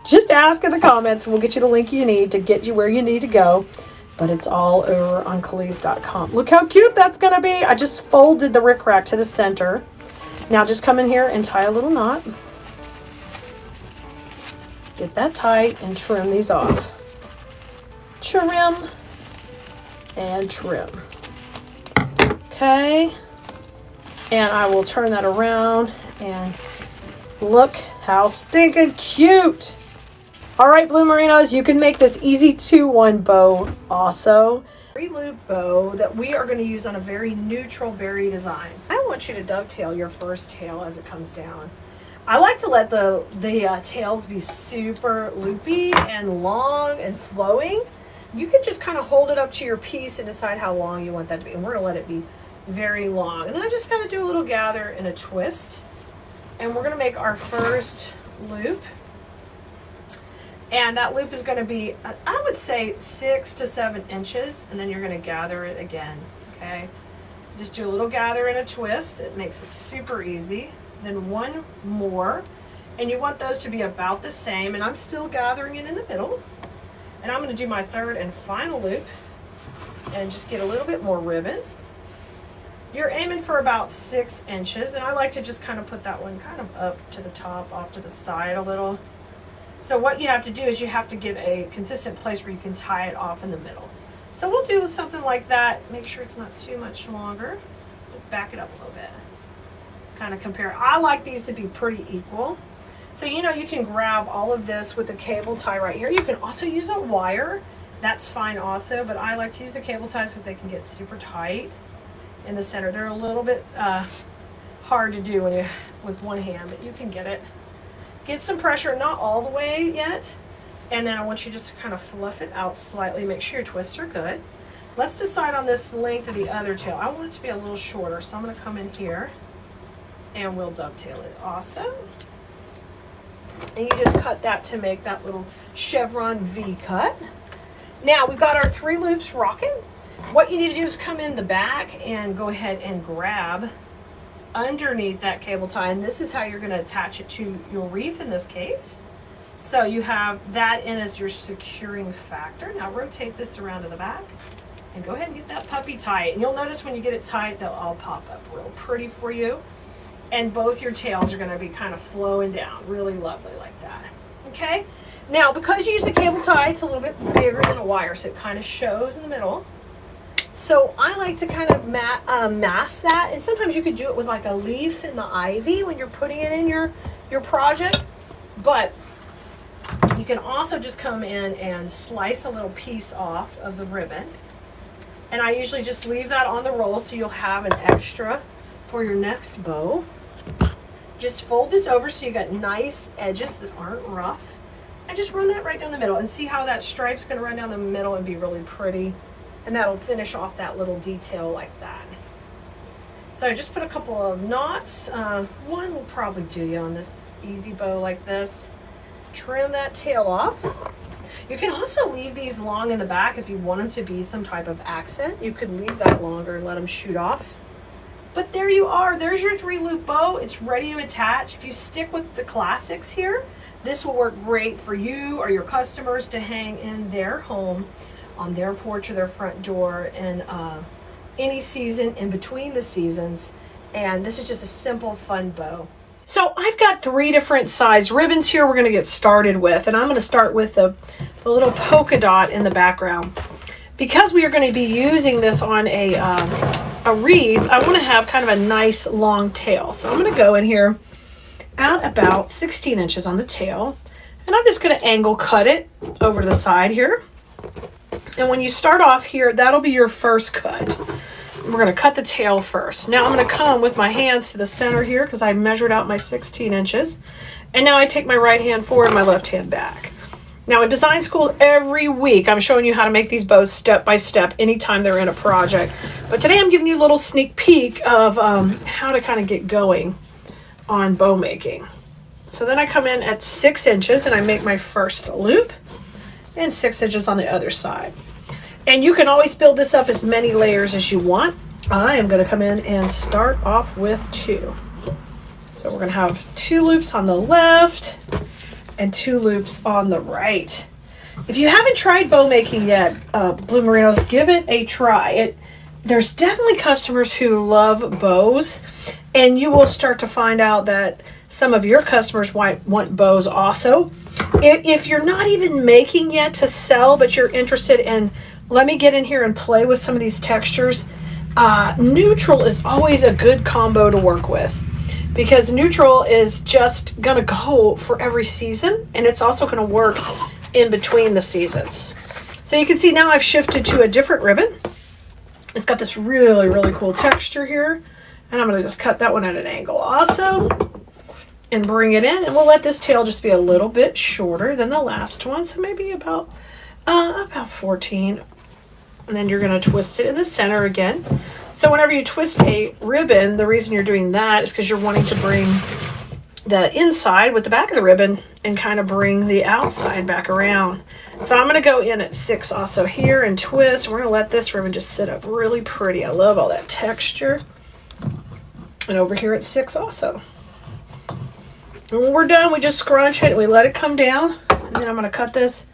Just ask in the comments, and we'll get you the link you need to get you where you need to go. But it's all over on Keleas.com. Look how cute that's going to be. I just folded the rickrack to the center. Now just come in here and tie a little knot. Get that tight and trim these off. Trim and trim. Okay. And I will turn that around, and look how stinking cute. All right, Blue Merinos, you can make this easy 2-1 bow also. 3-loop bow that we are going to use on a very neutral berry design. I want you to dovetail your first tail as it comes down. I like to let the tails be super loopy and long and flowing. You can just kind of hold it up to your piece and decide how long you want that to be. And we're going to let it be very long. And then I just kind of do a little gather and a twist. And we're going to make our first loop. And that loop is going to be, I would say, 6 to 7 inches. And then you're going to gather it again. Okay. Just do a little gather and a twist. It makes it super easy. Then one more. And you want those to be about the same. And I'm still gathering it in the middle. And I'm going to do my third and final loop and just get a little bit more ribbon. You're aiming for about 6 inches, and I like to just kind of put that one kind of up to the top, off to the side a little. So what you have to do is you have to get a consistent place where you can tie it off in the middle. So we'll do something like that. Make sure it's not too much longer. Just back it up a little bit. Kind of compare. I like these to be pretty equal. So you know you can grab all of this with the cable tie right here. You can also use a wire. That's fine also, but I like to use the cable ties because they can get super tight in the center. They're a little bit hard to do when with one hand, but you can get it. Get some pressure, not all the way yet. And then I want you just to kind of fluff it out slightly. Make sure your twists are good. Let's decide on this length of the other tail. I want it to be a little shorter, so I'm going to come in here and we'll dovetail it also. And you just cut that to make that little chevron V cut. Now we've got our 3 loops rocking. What you need to do is come in the back and go ahead and grab underneath that cable tie, and this is how you're going to attach it to your wreath in this case. So you have that in as your securing factor. Now rotate this around to the back and go ahead and get that puppy tight. And you'll notice when you get it tight, they'll all pop up real pretty for you. And both your tails are going to be kind of flowing down really lovely like that. Okay? Now, because you use a cable tie, it's a little bit bigger than a wire, so it kind of shows in the middle. So I like to kind of mask that, and sometimes you could do it with like a leaf in the ivy when you're putting it in your project. But you can also just come in and slice a little piece off of the ribbon. And I usually just leave that on the roll so you'll have an extra for your next bow. Just fold this over so you got nice edges that aren't rough. And just run that right down the middle, and see how that stripe's going to run down the middle and be really pretty. And that'll finish off that little detail like that. So just put a couple of knots. One will probably do you on this easy bow like this. Trim that tail off. You can also leave these long in the back if you want them to be some type of accent. You could leave that longer and let them shoot off. But there you are. There's your 3-loop bow. It's ready to attach. If you stick with the classics here, this will work great for you or your customers to hang in their home, on their porch or their front door in any season, in between the seasons. And this is just a simple, fun bow. So I've got 3 different size ribbons here we're going to get started with. And I'm going to start with the little polka dot in the background. Because we are going to be using this on a wreath, I want to have kind of a nice long tail. So I'm going to go in here at about 16 inches on the tail. And I'm just going to angle cut it over to the side here. And when you start off here, that'll be your first cut. We're going to cut the tail first. Now I'm going to come with my hands to the center here because I measured out my 16 inches. And now I take my right hand forward and my left hand back. Now in design school every week, I'm showing you how to make these bows step by step anytime they're in a project. But today I'm giving you a little sneak peek of how to kind of get going on bow making. So then I come in at 6 inches and I make my first loop, and 6 inches on the other side. And you can always build this up as many layers as you want. I am going to come in and start off with 2. So we're going to have 2 loops on the left and 2 loops on the right. If you haven't tried bow making yet, Blue Merinos, give it a try. There's definitely customers who love bows, and you will start to find out that some of your customers want bows also. If you're not even making yet to sell, but you're interested in, let me get in here and play with some of these textures, neutral is always a good combo to work with, because neutral is just going to go for every season, and it's also going to work in between the seasons. So you can see now I've shifted to a different ribbon. It's got this really, really cool texture here, and I'm going to just cut that one at an angle also and bring it in, and we'll let this tail just be a little bit shorter than the last one, so maybe about 14. And then you're going to twist it in the center again. So whenever you twist a ribbon, the reason you're doing that is because you're wanting to bring the inside with the back of the ribbon and kind of bring the outside back around. So I'm going to go in at 6 also here and twist. We're going to let this ribbon just sit up really pretty. I love all that texture. And over here at 6 also. And when we're done, we just scrunch it and we let it come down. And then I'm going to cut this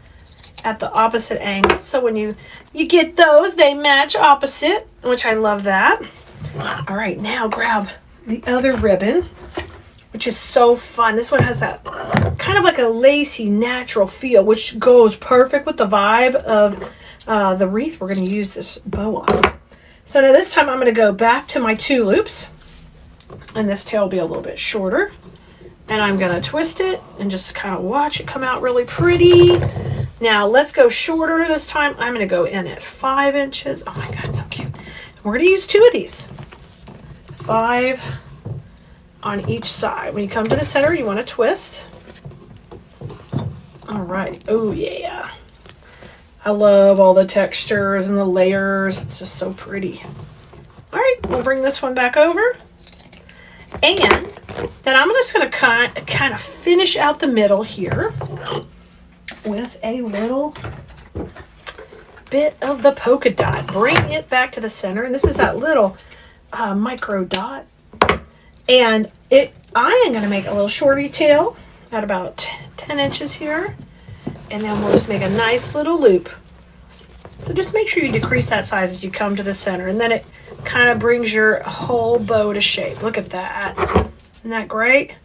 at the opposite angle. So when you get those, they match opposite, which I love that. All right, now grab the other ribbon, which is so fun. This one has that kind of like a lacy, natural feel, which goes perfect with the vibe of the wreath we're going to use this bow on. So now this time I'm going to go back to my 2 loops, and this tail will be a little bit shorter. And I'm going to twist it and just kind of watch it come out really pretty. Now let's go shorter this time. I'm going to go in at 5 inches. Oh my God, so cute. We're going to use 2 of these. 5 on each side. When you come to the center, you want to twist. All right. Oh yeah. I love all the textures and the layers. It's just so pretty. All right, we'll bring this one back over. And then I'm just going to kind of finish out the middle here with a little bit of the polka dot. Bring it back to the center. And this is that little micro dot. And I am going to make a little shorty tail at about 10 inches here. And then we'll just make a nice little loop. So just make sure you decrease that size as you come to the center. And then it kind of brings your whole bow to shape. Look at that. Isn't that great?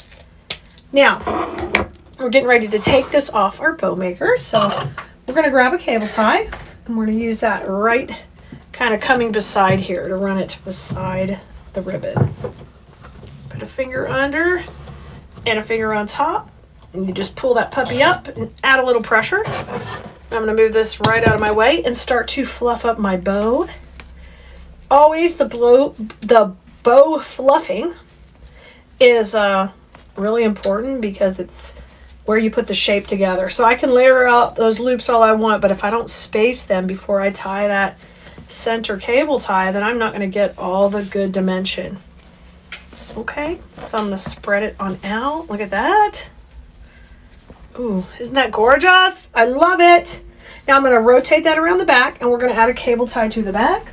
Now, we're getting ready to take this off our bow maker. So we're going to grab a cable tie. And we're going to use that right kind of coming beside here to run it beside the ribbon. Put a finger under and a finger on top. And you just pull that puppy up and add a little pressure. I'm going to move this right out of my way and start to fluff up my bow. Always the bow fluffing is really important because it's where you put the shape together. So I can layer out those loops all I want, but if I don't space them before I tie that center cable tie, then I'm not going to get all the good dimension. Okay, so I'm going to spread it on out. Look at that. Ooh, isn't that gorgeous? I love it. Now I'm going to rotate that around the back, and we're going to add a cable tie to the back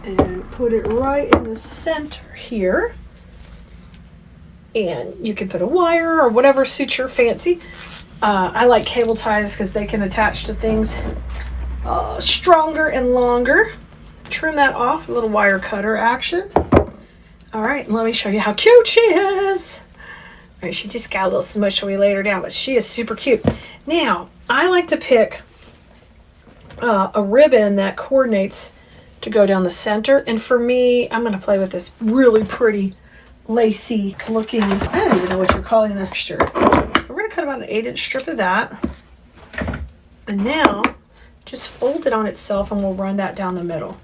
and put it right in the center here. And you can put a wire or whatever suits your fancy. I like cable ties because they can attach to things stronger and longer. Trim that off, a little wire cutter action. All right, let me show you how cute she is. All right, she just got a little smush when we laid her down, but she is super cute. Now, I like to pick a ribbon that coordinates to go down the center. And for me, I'm going to play with this really pretty, lacy looking, I don't even know what you're calling this texture. So we're going to cut about an 8-inch strip of that. And now, just fold it on itself and we'll run that down the middle.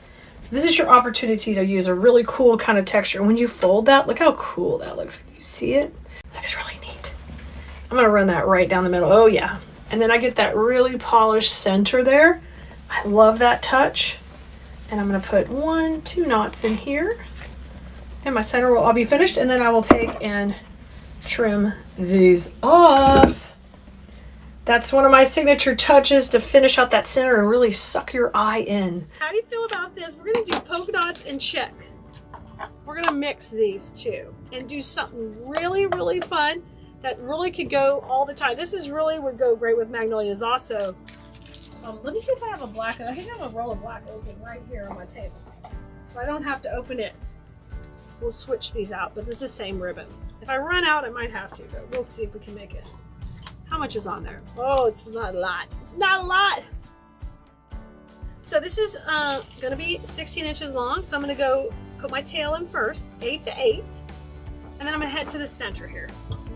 So this is your opportunity to use a really cool kind of texture. When you fold that, look how cool that looks. Can you see it? Looks really neat. I'm going to run that right down the middle. Oh yeah. And then I get that really polished center there. I love that touch. And I'm going to put 1-2 knots in here. And my center will all be finished. And then I will take and trim these off. That's one of my signature touches to finish out that center and really suck your eye in. How do you feel about this? We're going to do polka dots and check. We're going to mix these two and do something really, really fun that really could go all the time. This is really would go great with magnolias also. Let me see if I have a black. I think I have a roll of black open right here on my table. So I don't have to open it. We'll switch these out, but this is the same ribbon. If I run out, I might have to, but we'll see if we can make it. How much is on there? Oh, it's not a lot. It's not a lot. So this is going to be 16 inches long. So I'm going to go put my tail in first, 8 to 8. And then I'm going to head to the center here,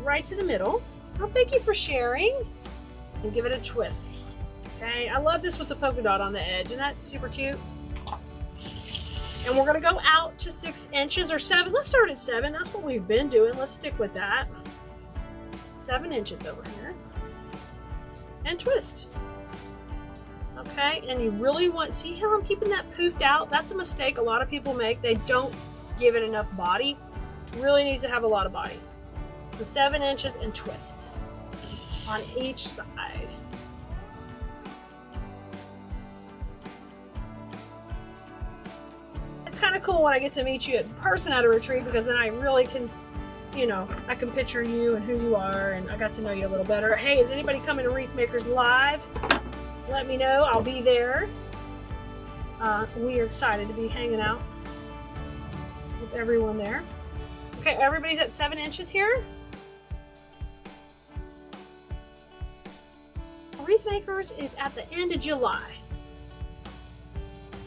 right to the middle. Oh, thank you for sharing. And give it a twist. Okay, I love this with the polka dot on the edge. Isn't that super cute? And we're going to go out to 6 inches or 7. Let's start at 7. That's what we've been doing. Let's stick with that. 7 inches over here. And twist. Okay, and you really want, see how I'm keeping that poofed out? That's a mistake a lot of people make. They don't give it enough body. It really needs to have a lot of body. So 7 inches and twist on each side. It's kind of cool when I get to meet you in person at a retreat, because then I really can, you know, I can picture you and who you are, and I got to know you a little better. Hey, is anybody coming to Wreath Makers Live? Let me know. I'll be there. We are excited to be hanging out with everyone there. Okay, everybody's at 7 inches here. Wreath Makers is at the end of July.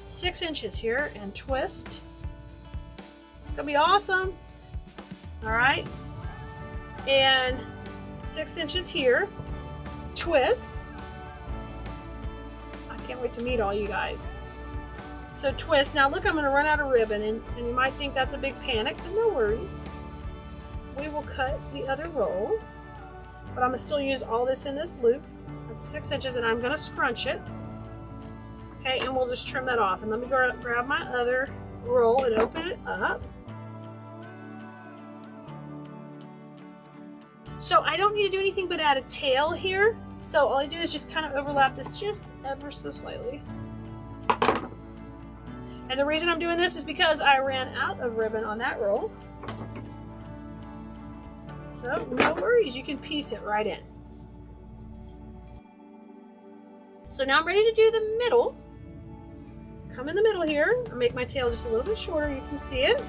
6 inches here and twist. It's gonna be awesome. All right, and 6 inches here, twist. I can't wait to meet all you guys. So twist. Now look, I'm gonna run out of ribbon, and you might think that's a big panic, but no worries. We will cut the other roll, but I'm gonna still use all this in this loop. That's 6 inches, and I'm gonna scrunch it. Okay, and we'll just trim that off. And let me grab my other roll and open it up. So I don't need to do anything but add a tail here. So all I do is just kind of overlap this just ever so slightly. And the reason I'm doing this is because I ran out of ribbon on that roll. So no worries, you can piece it right in. So now I'm ready to do the middle. Come in the middle here, I'll make my tail just a little bit shorter, you can see it.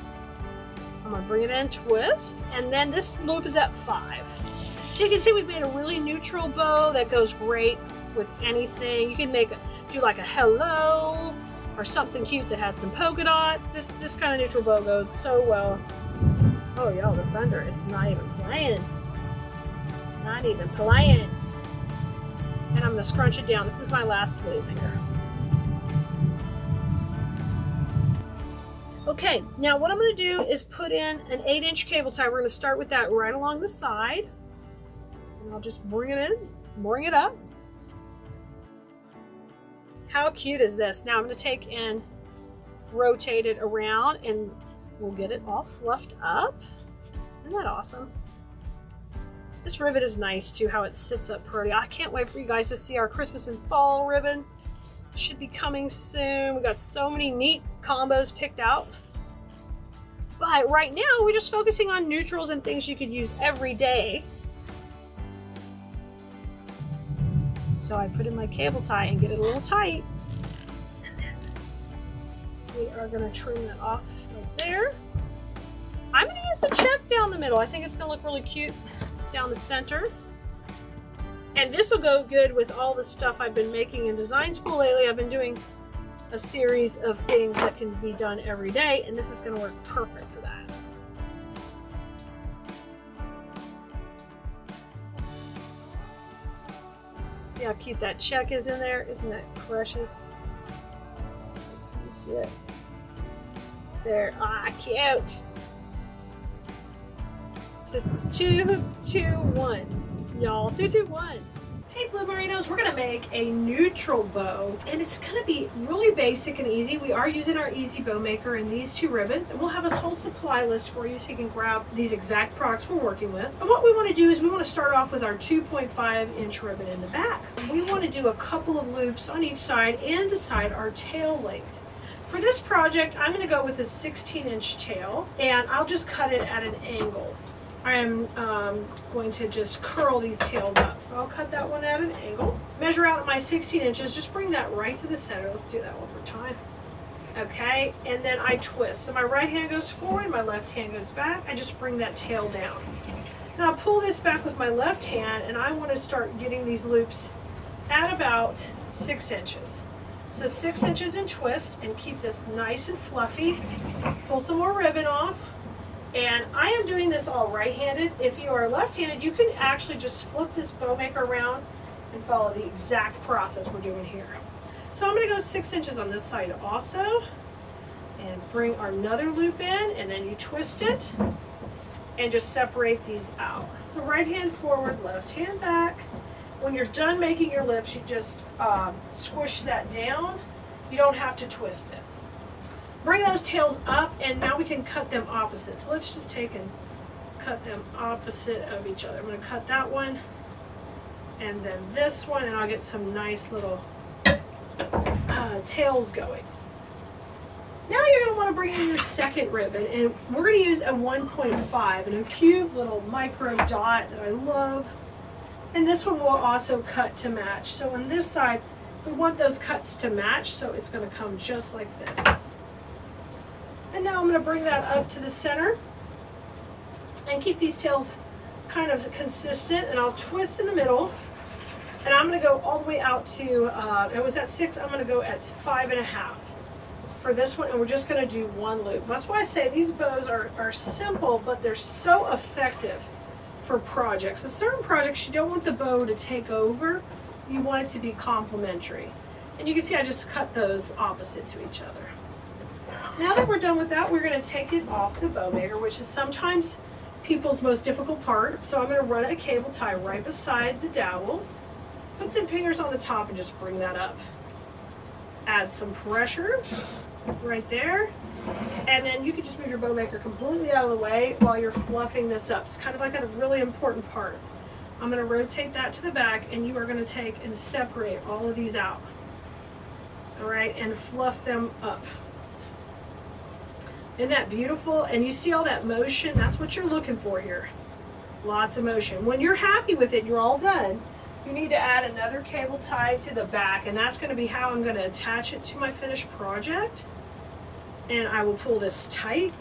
I'm gonna bring it in, twist, and then this loop is at 5. So you can see we've made a really neutral bow that goes great with anything. You can do like a hello or something cute that had some polka dots. This kind of neutral bow goes so well. Oh y'all, the thunder is not even playing. Not even playing. And I'm gonna scrunch it down. This is my last loop here. Okay, now what I'm going to do is put in an 8-inch cable tie. We're going to start with that right along the side. And I'll just bring it in, bring it up. How cute is this? Now I'm going to take and rotate it around, and we'll get it all fluffed up. Isn't that awesome? This ribbon is nice too, how it sits up pretty. I can't wait for you guys to see our Christmas and fall ribbon. Should be coming soon. We got so many neat combos picked out. But right now we're just focusing on neutrals and things you could use every day. So I put in my cable tie and get it a little tight. And then we are going to trim that off right there. I'm going to use the check down the middle. I think it's going to look really cute down the center. And this will go good with all the stuff I've been making in design school lately. I've been doing a series of things that can be done every day, and this is going to work perfect for that. See how cute that check is in there? Isn't that precious? You see it? There. Ah, cute. It's a 2, 2, 1. Y'all, 2, 2, 1. Hey Blue Marinos, we're gonna make a neutral bow, and it's gonna be really basic and easy. We are using our Easy Bow Maker and these 2 ribbons, and we'll have a whole supply list for you so you can grab these exact products we're working with. And what we wanna do is we wanna start off with our 2.5-inch ribbon in the back. We wanna do a couple of loops on each side and decide our tail length. For this project, I'm gonna go with a 16-inch tail, and I'll just cut it at an angle. I'm going to just curl these tails up. So I'll cut that one at an angle. Measure out my 16 inches, just bring that right to the center. Let's do that one more time. Okay, and then I twist. So my right hand goes forward, my left hand goes back. I just bring that tail down. Now I'll pull this back with my left hand, and I want to start getting these loops at about 6 inches. So 6 inches and twist, and keep this nice and fluffy. Pull some more ribbon off. And I am doing this all right-handed. If you are left-handed, you can actually just flip this bow maker around and follow the exact process we're doing here. So I'm going to go 6 inches on this side also, and bring another loop in, and then you twist it and just separate these out. So right hand forward, left hand back. When you're done making your lips, you just squish that down. You don't have to twist it. Bring those tails up, and now we can cut them opposite. So let's just take and cut them opposite of each other. I'm going to cut that one and then this one, and I'll get some nice little tails going. Now you're going to want to bring in your second ribbon, and we're going to use a 1.5 and a cute little micro dot that I love. And this one will also cut to match. So on this side, we want those cuts to match, so it's going to come just like this. And now I'm going to bring that up to the center and keep these tails kind of consistent, and I'll twist in the middle. And I'm going to go all the way out to, it was at 6, I'm going to go at 5.5 for this one, and we're just going to do one loop. That's why I say these bows are simple, but they're so effective for projects. In certain projects, you don't want the bow to take over. You want it to be complementary. And you can see I just cut those opposite to each other. Now that we're done with that, we're going to take it off the bow maker, which is sometimes people's most difficult part. So I'm going to run a cable tie right beside the dowels. Put some fingers on the top and just bring that up. Add some pressure right there. And then you can just move your bow maker completely out of the way while you're fluffing this up. It's kind of like a really important part. I'm going to rotate that to the back, and you are going to take and separate all of these out. All right, and fluff them up. Isn't that beautiful? And you see all that motion? That's what you're looking for here. Lots of motion. When you're happy with it, you're all done. You need to add another cable tie to the back, and that's going to be how I'm going to attach it to my finished project. And I will pull this tight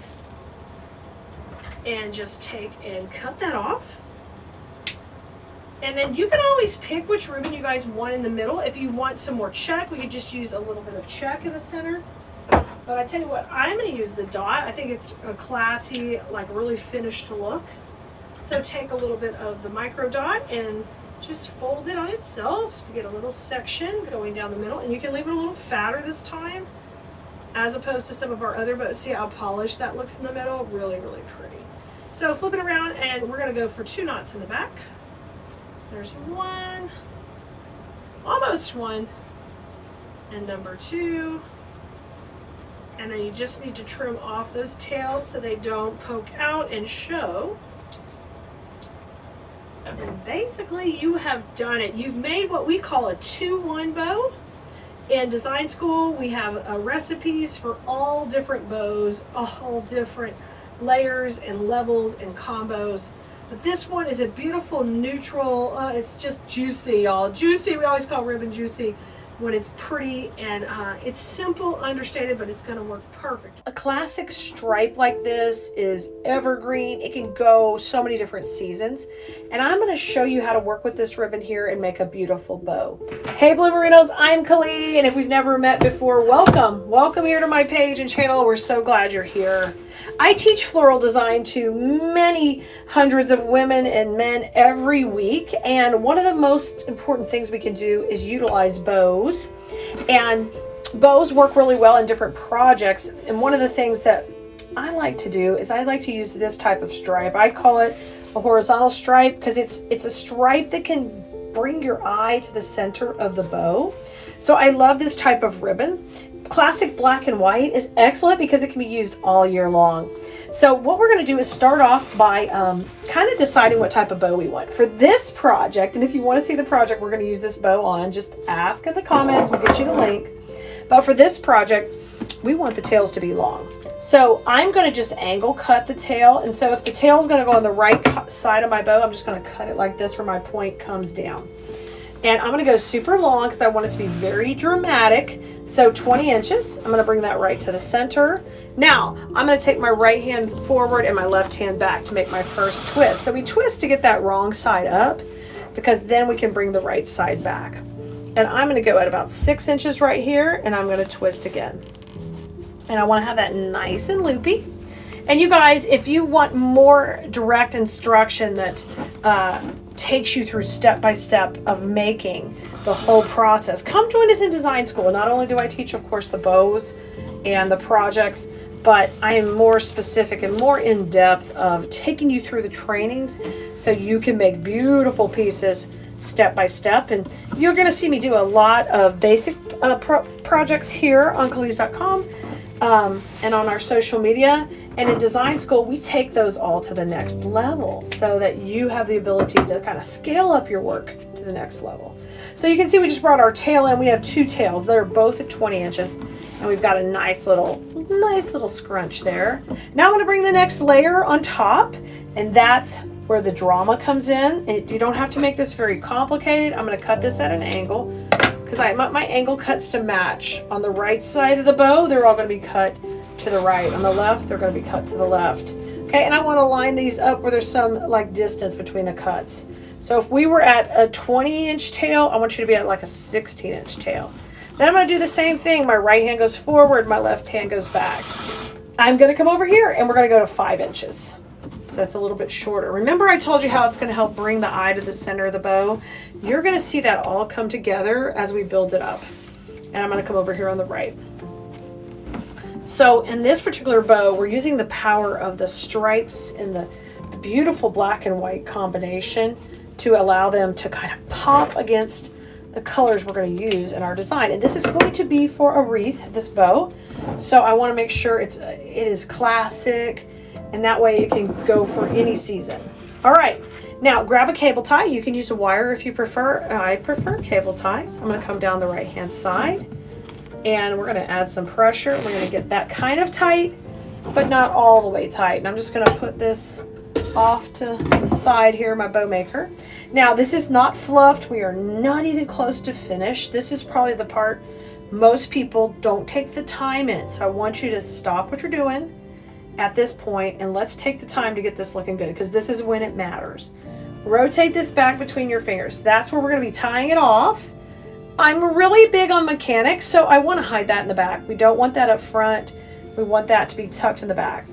and just take and cut that off. And then you can always pick which ribbon you guys want in the middle. If you want some more check, we could just use a little bit of check in the center. But I tell you what, I'm going to use the dot. I think it's a classy, like really finished look. So take a little bit of the micro dot and just fold it on itself to get a little section going down the middle. And you can leave it a little fatter this time, as opposed to some of our other bows. See how polished that looks in the middle? Really, really pretty. So flip it around, and we're going to go for 2 knots in the back. There's one, almost one, and number 2. And then you just need to trim off those tails so they don't poke out and show. And basically you have done it. You've made what we call a 2-1 bow. In design school, we have recipes for all different bows, all different layers and levels and combos. But this one is a beautiful neutral, it's just juicy, y'all. Juicy, we always call ribbon juicy when it's pretty, and it's simple, understated, but it's gonna work perfect. A classic stripe like this is evergreen. It can go so many different seasons. And I'm gonna show you how to work with this ribbon here and make a beautiful bow. Hey Blue Merinos, I'm Keleas, and if we've never met before, welcome. Welcome here to my page and channel. We're so glad you're here. I teach floral design to many hundreds of women and men every week, and one of the most important things we can do is utilize bows. And bows work really well in different projects, and one of the things that I like to do is I like to use this type of stripe. I call it a horizontal stripe because it's a stripe that can bring your eye to the center of the bow. So I love this type of ribbon. Classic black and white is excellent because it can be used all year long. So what we're going to do is start off by kind of deciding what type of bow we want. For this project, and if you want to see the project we're going to use this bow on, just ask in the comments, we'll get you the link. But for this project, we want the tails to be long. So I'm going to just angle cut the tail. And so if the tail is going to go on the right side of my bow, I'm just going to cut it like this where my point comes down. And I'm going to go super long because I want it to be very dramatic. So 20 inches. I'm going to bring that right to the center. Now, I'm going to take my right hand forward and my left hand back to make my first twist. So we twist to get that wrong side up because then we can bring the right side back. And I'm going to go at about 6 inches right here, and I'm going to twist again. And I want to have that nice and loopy. And you guys, if you want more direct instruction that takes you through step-by-step of making the whole process, come join us in design school. Not only do I teach, of course, the bows and the projects, but I am more specific and more in-depth of taking you through the trainings so you can make beautiful pieces step-by-step. And you're going to see me do a lot of basic projects here on Keleas.com and on our social media. And in design school, we take those all to the next level so that you have the ability to kind of scale up your work to the next level. So you can see we just brought our tail in. We have two tails. They're both at 20 inches. And we've got a nice little scrunch there. Now I'm going to bring the next layer on top, and that's where the drama comes in. And you don't have to make this very complicated. I'm going to cut this at an angle because I want my angle cuts to match. On the right side of the bow, they're all going to be cut to the right. On the left, they're going to be cut to the left. Okay, and I want to line these up where there's some like distance between the cuts. So if we were at a 20-inch tail, I want you to be at like a 16-inch tail. Then I'm going to do the same thing. My right hand goes forward, my left hand goes back. I'm going to come over here and we're going to go to 5 inches. So it's a little bit shorter. Remember I told you how it's going to help bring the eye to the center of the bow? You're going to see that all come together as we build it up. And I'm going to come over here on the right. So in this particular bow, we're using the power of the stripes and the beautiful black and white combination to allow them to kind of pop against the colors we're going to use in our design. And this is going to be for a wreath, this bow. So I want to make sure it is classic, and that way it can go for any season. All right, now grab a cable tie. You can use a wire if you prefer. I prefer cable ties. I'm going to come down the right hand side, and we're going to add some pressure. We're going to get that kind of tight, but not all the way tight. And I'm just going to put this off to the side here, my bow maker. Now this is not fluffed. We are not even close to finish. This is probably the part most people don't take the time in. So I want you to stop what you're doing at this point and let's take the time to get this looking good, because this is when it matters. Rotate this back between your fingers. That's where we're going to be tying it off. I'm really big on mechanics, so I want to hide that in the back. We don't want that up front. We want that to be tucked in the back.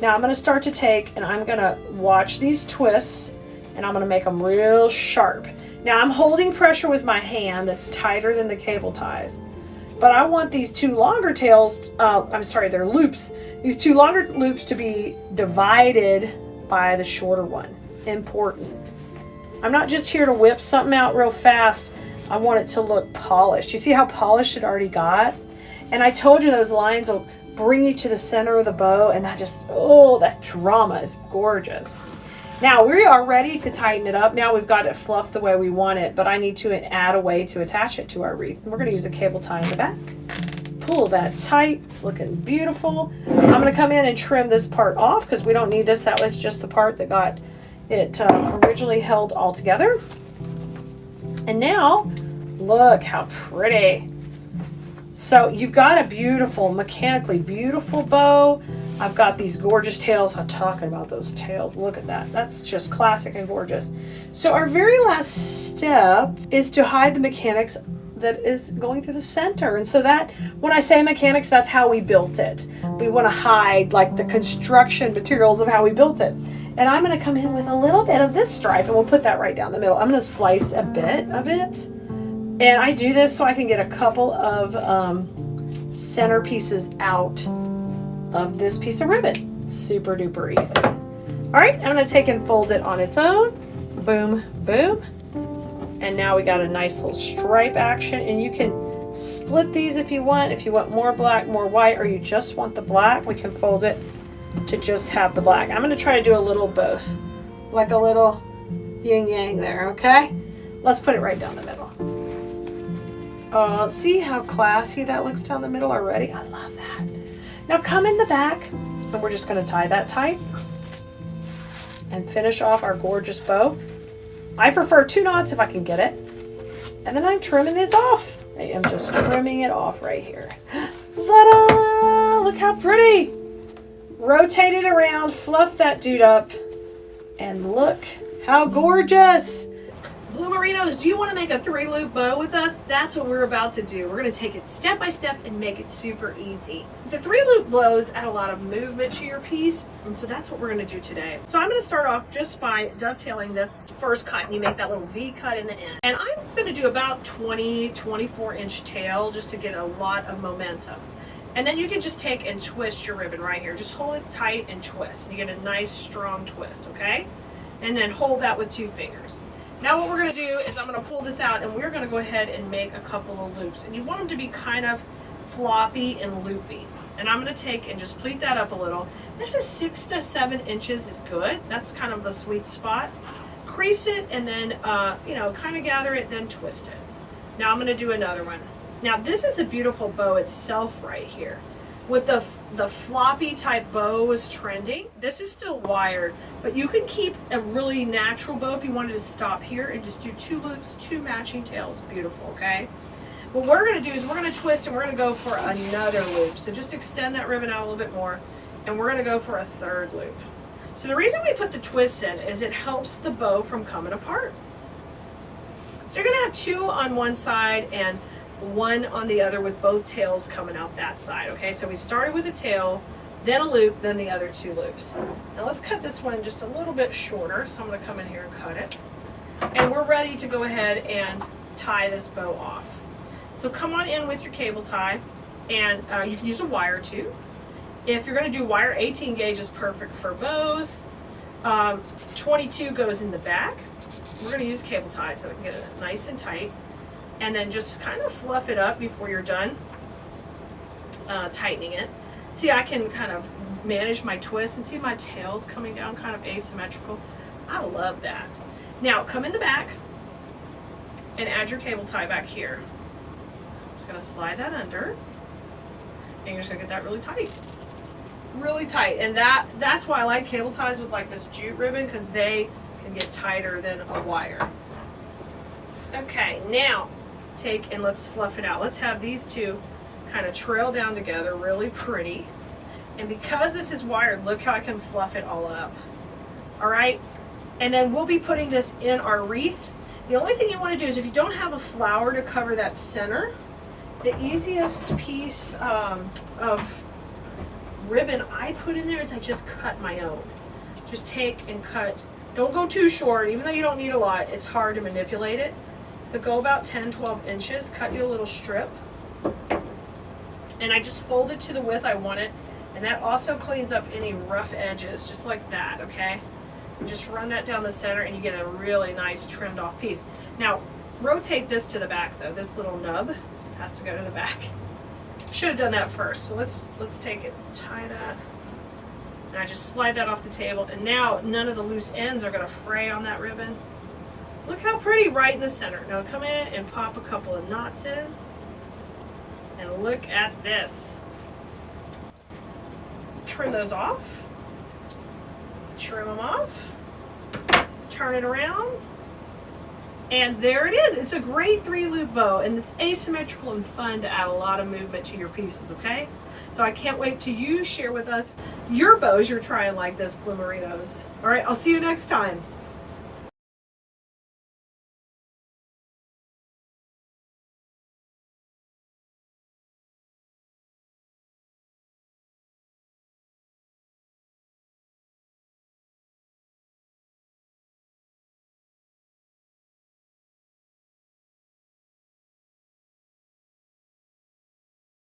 Now I'm going to start to take, and I'm going to watch these twists, and I'm going to make them real sharp. Now I'm holding pressure with my hand that's tighter than the cable ties, but I want these two longer tails, they're loops. These two longer loops to be divided by the shorter one. Important. I'm not just here to whip something out real fast. I want it to look polished. You see how polished it already got? And I told you those lines will bring you to the center of the bow, and that just, oh, that drama is gorgeous. Now we are ready to tighten it up. Now we've got it fluffed the way we want it, but I need to add a way to attach it to our wreath. And we're going to use a cable tie in the back. Pull that tight. It's looking beautiful. I'm going to come in and trim this part off because we don't need this. That was just the part that got it originally held all together. And now look how pretty. So you've got a beautiful, mechanically beautiful bow. I've got these gorgeous tails. I'm talking about those tails. Look at that. That's just classic and gorgeous. So our very last step is to hide the mechanics that is going through the center. And so that, when I say mechanics, that's how we built it. We want to hide like the construction materials of how we built it. And I'm going to come in with a little bit of this stripe, and we'll put that right down the middle. I'm going to slice a bit of it. And I do this so I can get a couple of centerpieces out of this piece of ribbon. Super duper easy. All right, I'm going to take and fold it on its own. Boom, boom. And now we got a nice little stripe action, and you can split these if you want. If you want more black, more white, or you just want the black, we can fold it to just have the black. I'm going to try to do a little both, like a little yin yang there, okay? Let's put it right down the middle. See how classy that looks down the middle already? I love that. Now come in the back, and we're just going to tie that tight and finish off our gorgeous bow. I prefer 2 knots if I can get it. And then I'm trimming this off. I am just trimming it off right here. Ta-da! Look how pretty. Rotate it around, fluff that dude up, and look how gorgeous. Blue Merinos, do you want to make a 3-loop bow with us? That's what we're about to do. We're going to take it step by step and make it super easy. The 3-loop bows add a lot of movement to your piece, and so that's what we're going to do today. So I'm going to start off just by dovetailing this first cut, and you make that little V cut in the end. And I'm going to do about 24-inch tail just to get a lot of momentum. And then you can just take and twist your ribbon right here. Just hold it tight and twist, and you get a nice strong twist, okay? And then hold that with 2 fingers. Now what we're going to do is I'm going to pull this out, and we're going to go ahead and make a couple of loops. And you want them to be kind of floppy and loopy. And I'm going to take and just pleat that up a little. This is 6 to 7 inches is good. That's kind of the sweet spot. Crease it and then, you know, kind of gather it, then twist it. Now I'm going to do another one. Now this is a beautiful bow itself right here. With the floppy type bow was trending. This is still wired, but you can keep a really natural bow if you wanted to stop here and just do 2 loops, 2 matching tails. Beautiful, okay? What we're going to do is we're going to twist and we're going to go for another loop. So just extend that ribbon out a little bit more, and we're going to go for a 3rd loop. So the reason we put the twists in is it helps the bow from coming apart. So you're going to have 2 on one side and 1 on the other with both tails coming out that side. Okay, so we started with a tail, then a loop, then the other 2 loops. Now let's cut this one just a little bit shorter. So I'm going to come in here and cut it. And we're ready to go ahead and tie this bow off. So come on in with your cable tie, and you can use a wire too. If you're going to do wire, 18 gauge is perfect for bows. 22 goes in the back. We're going to use cable tie so we can get it nice and tight. And then just kind of fluff it up before you're done tightening it. See, I can kind of manage my twist and see my tails coming down kind of asymmetrical. I love that. Now come in the back and add your cable tie back here. Just going to slide that under, and you're just going to get that really tight. Really tight. And that's why I like cable ties with like this jute ribbon, because they can get tighter than a wire. Okay, now take and let's fluff it out. Let's have these 2 kind of trail down together really pretty. And because this is wired, look how I can fluff it all up. All right, and then we'll be putting this in our wreath. The only thing you want to do is, if you don't have a flower to cover that center, the easiest piece of ribbon I put in there is I just cut my own. Just take and cut. Don't go too short, even though you don't need a lot. It's hard to manipulate it. So go about 10-12 inches, cut you a little strip. And I just fold it to the width I want it. And that also cleans up any rough edges, just like that, okay? And just run that down the center and you get a really nice trimmed off piece. Now, rotate this to the back though. This little nub has to go to the back. Should have done that first. So let's take it, tie that. And I just slide that off the table. And now none of the loose ends are going to fray on that ribbon. Look how pretty, right in the center. Now come in and pop a couple of knots in. And look at this. Trim those off. Trim them off. Turn it around. And there it is. It's a great 3-loop bow, and it's asymmetrical and fun to add a lot of movement to your pieces, okay? So I can't wait till you share with us your bows you're trying like this, Bloomerinos. All right, I'll see you next time.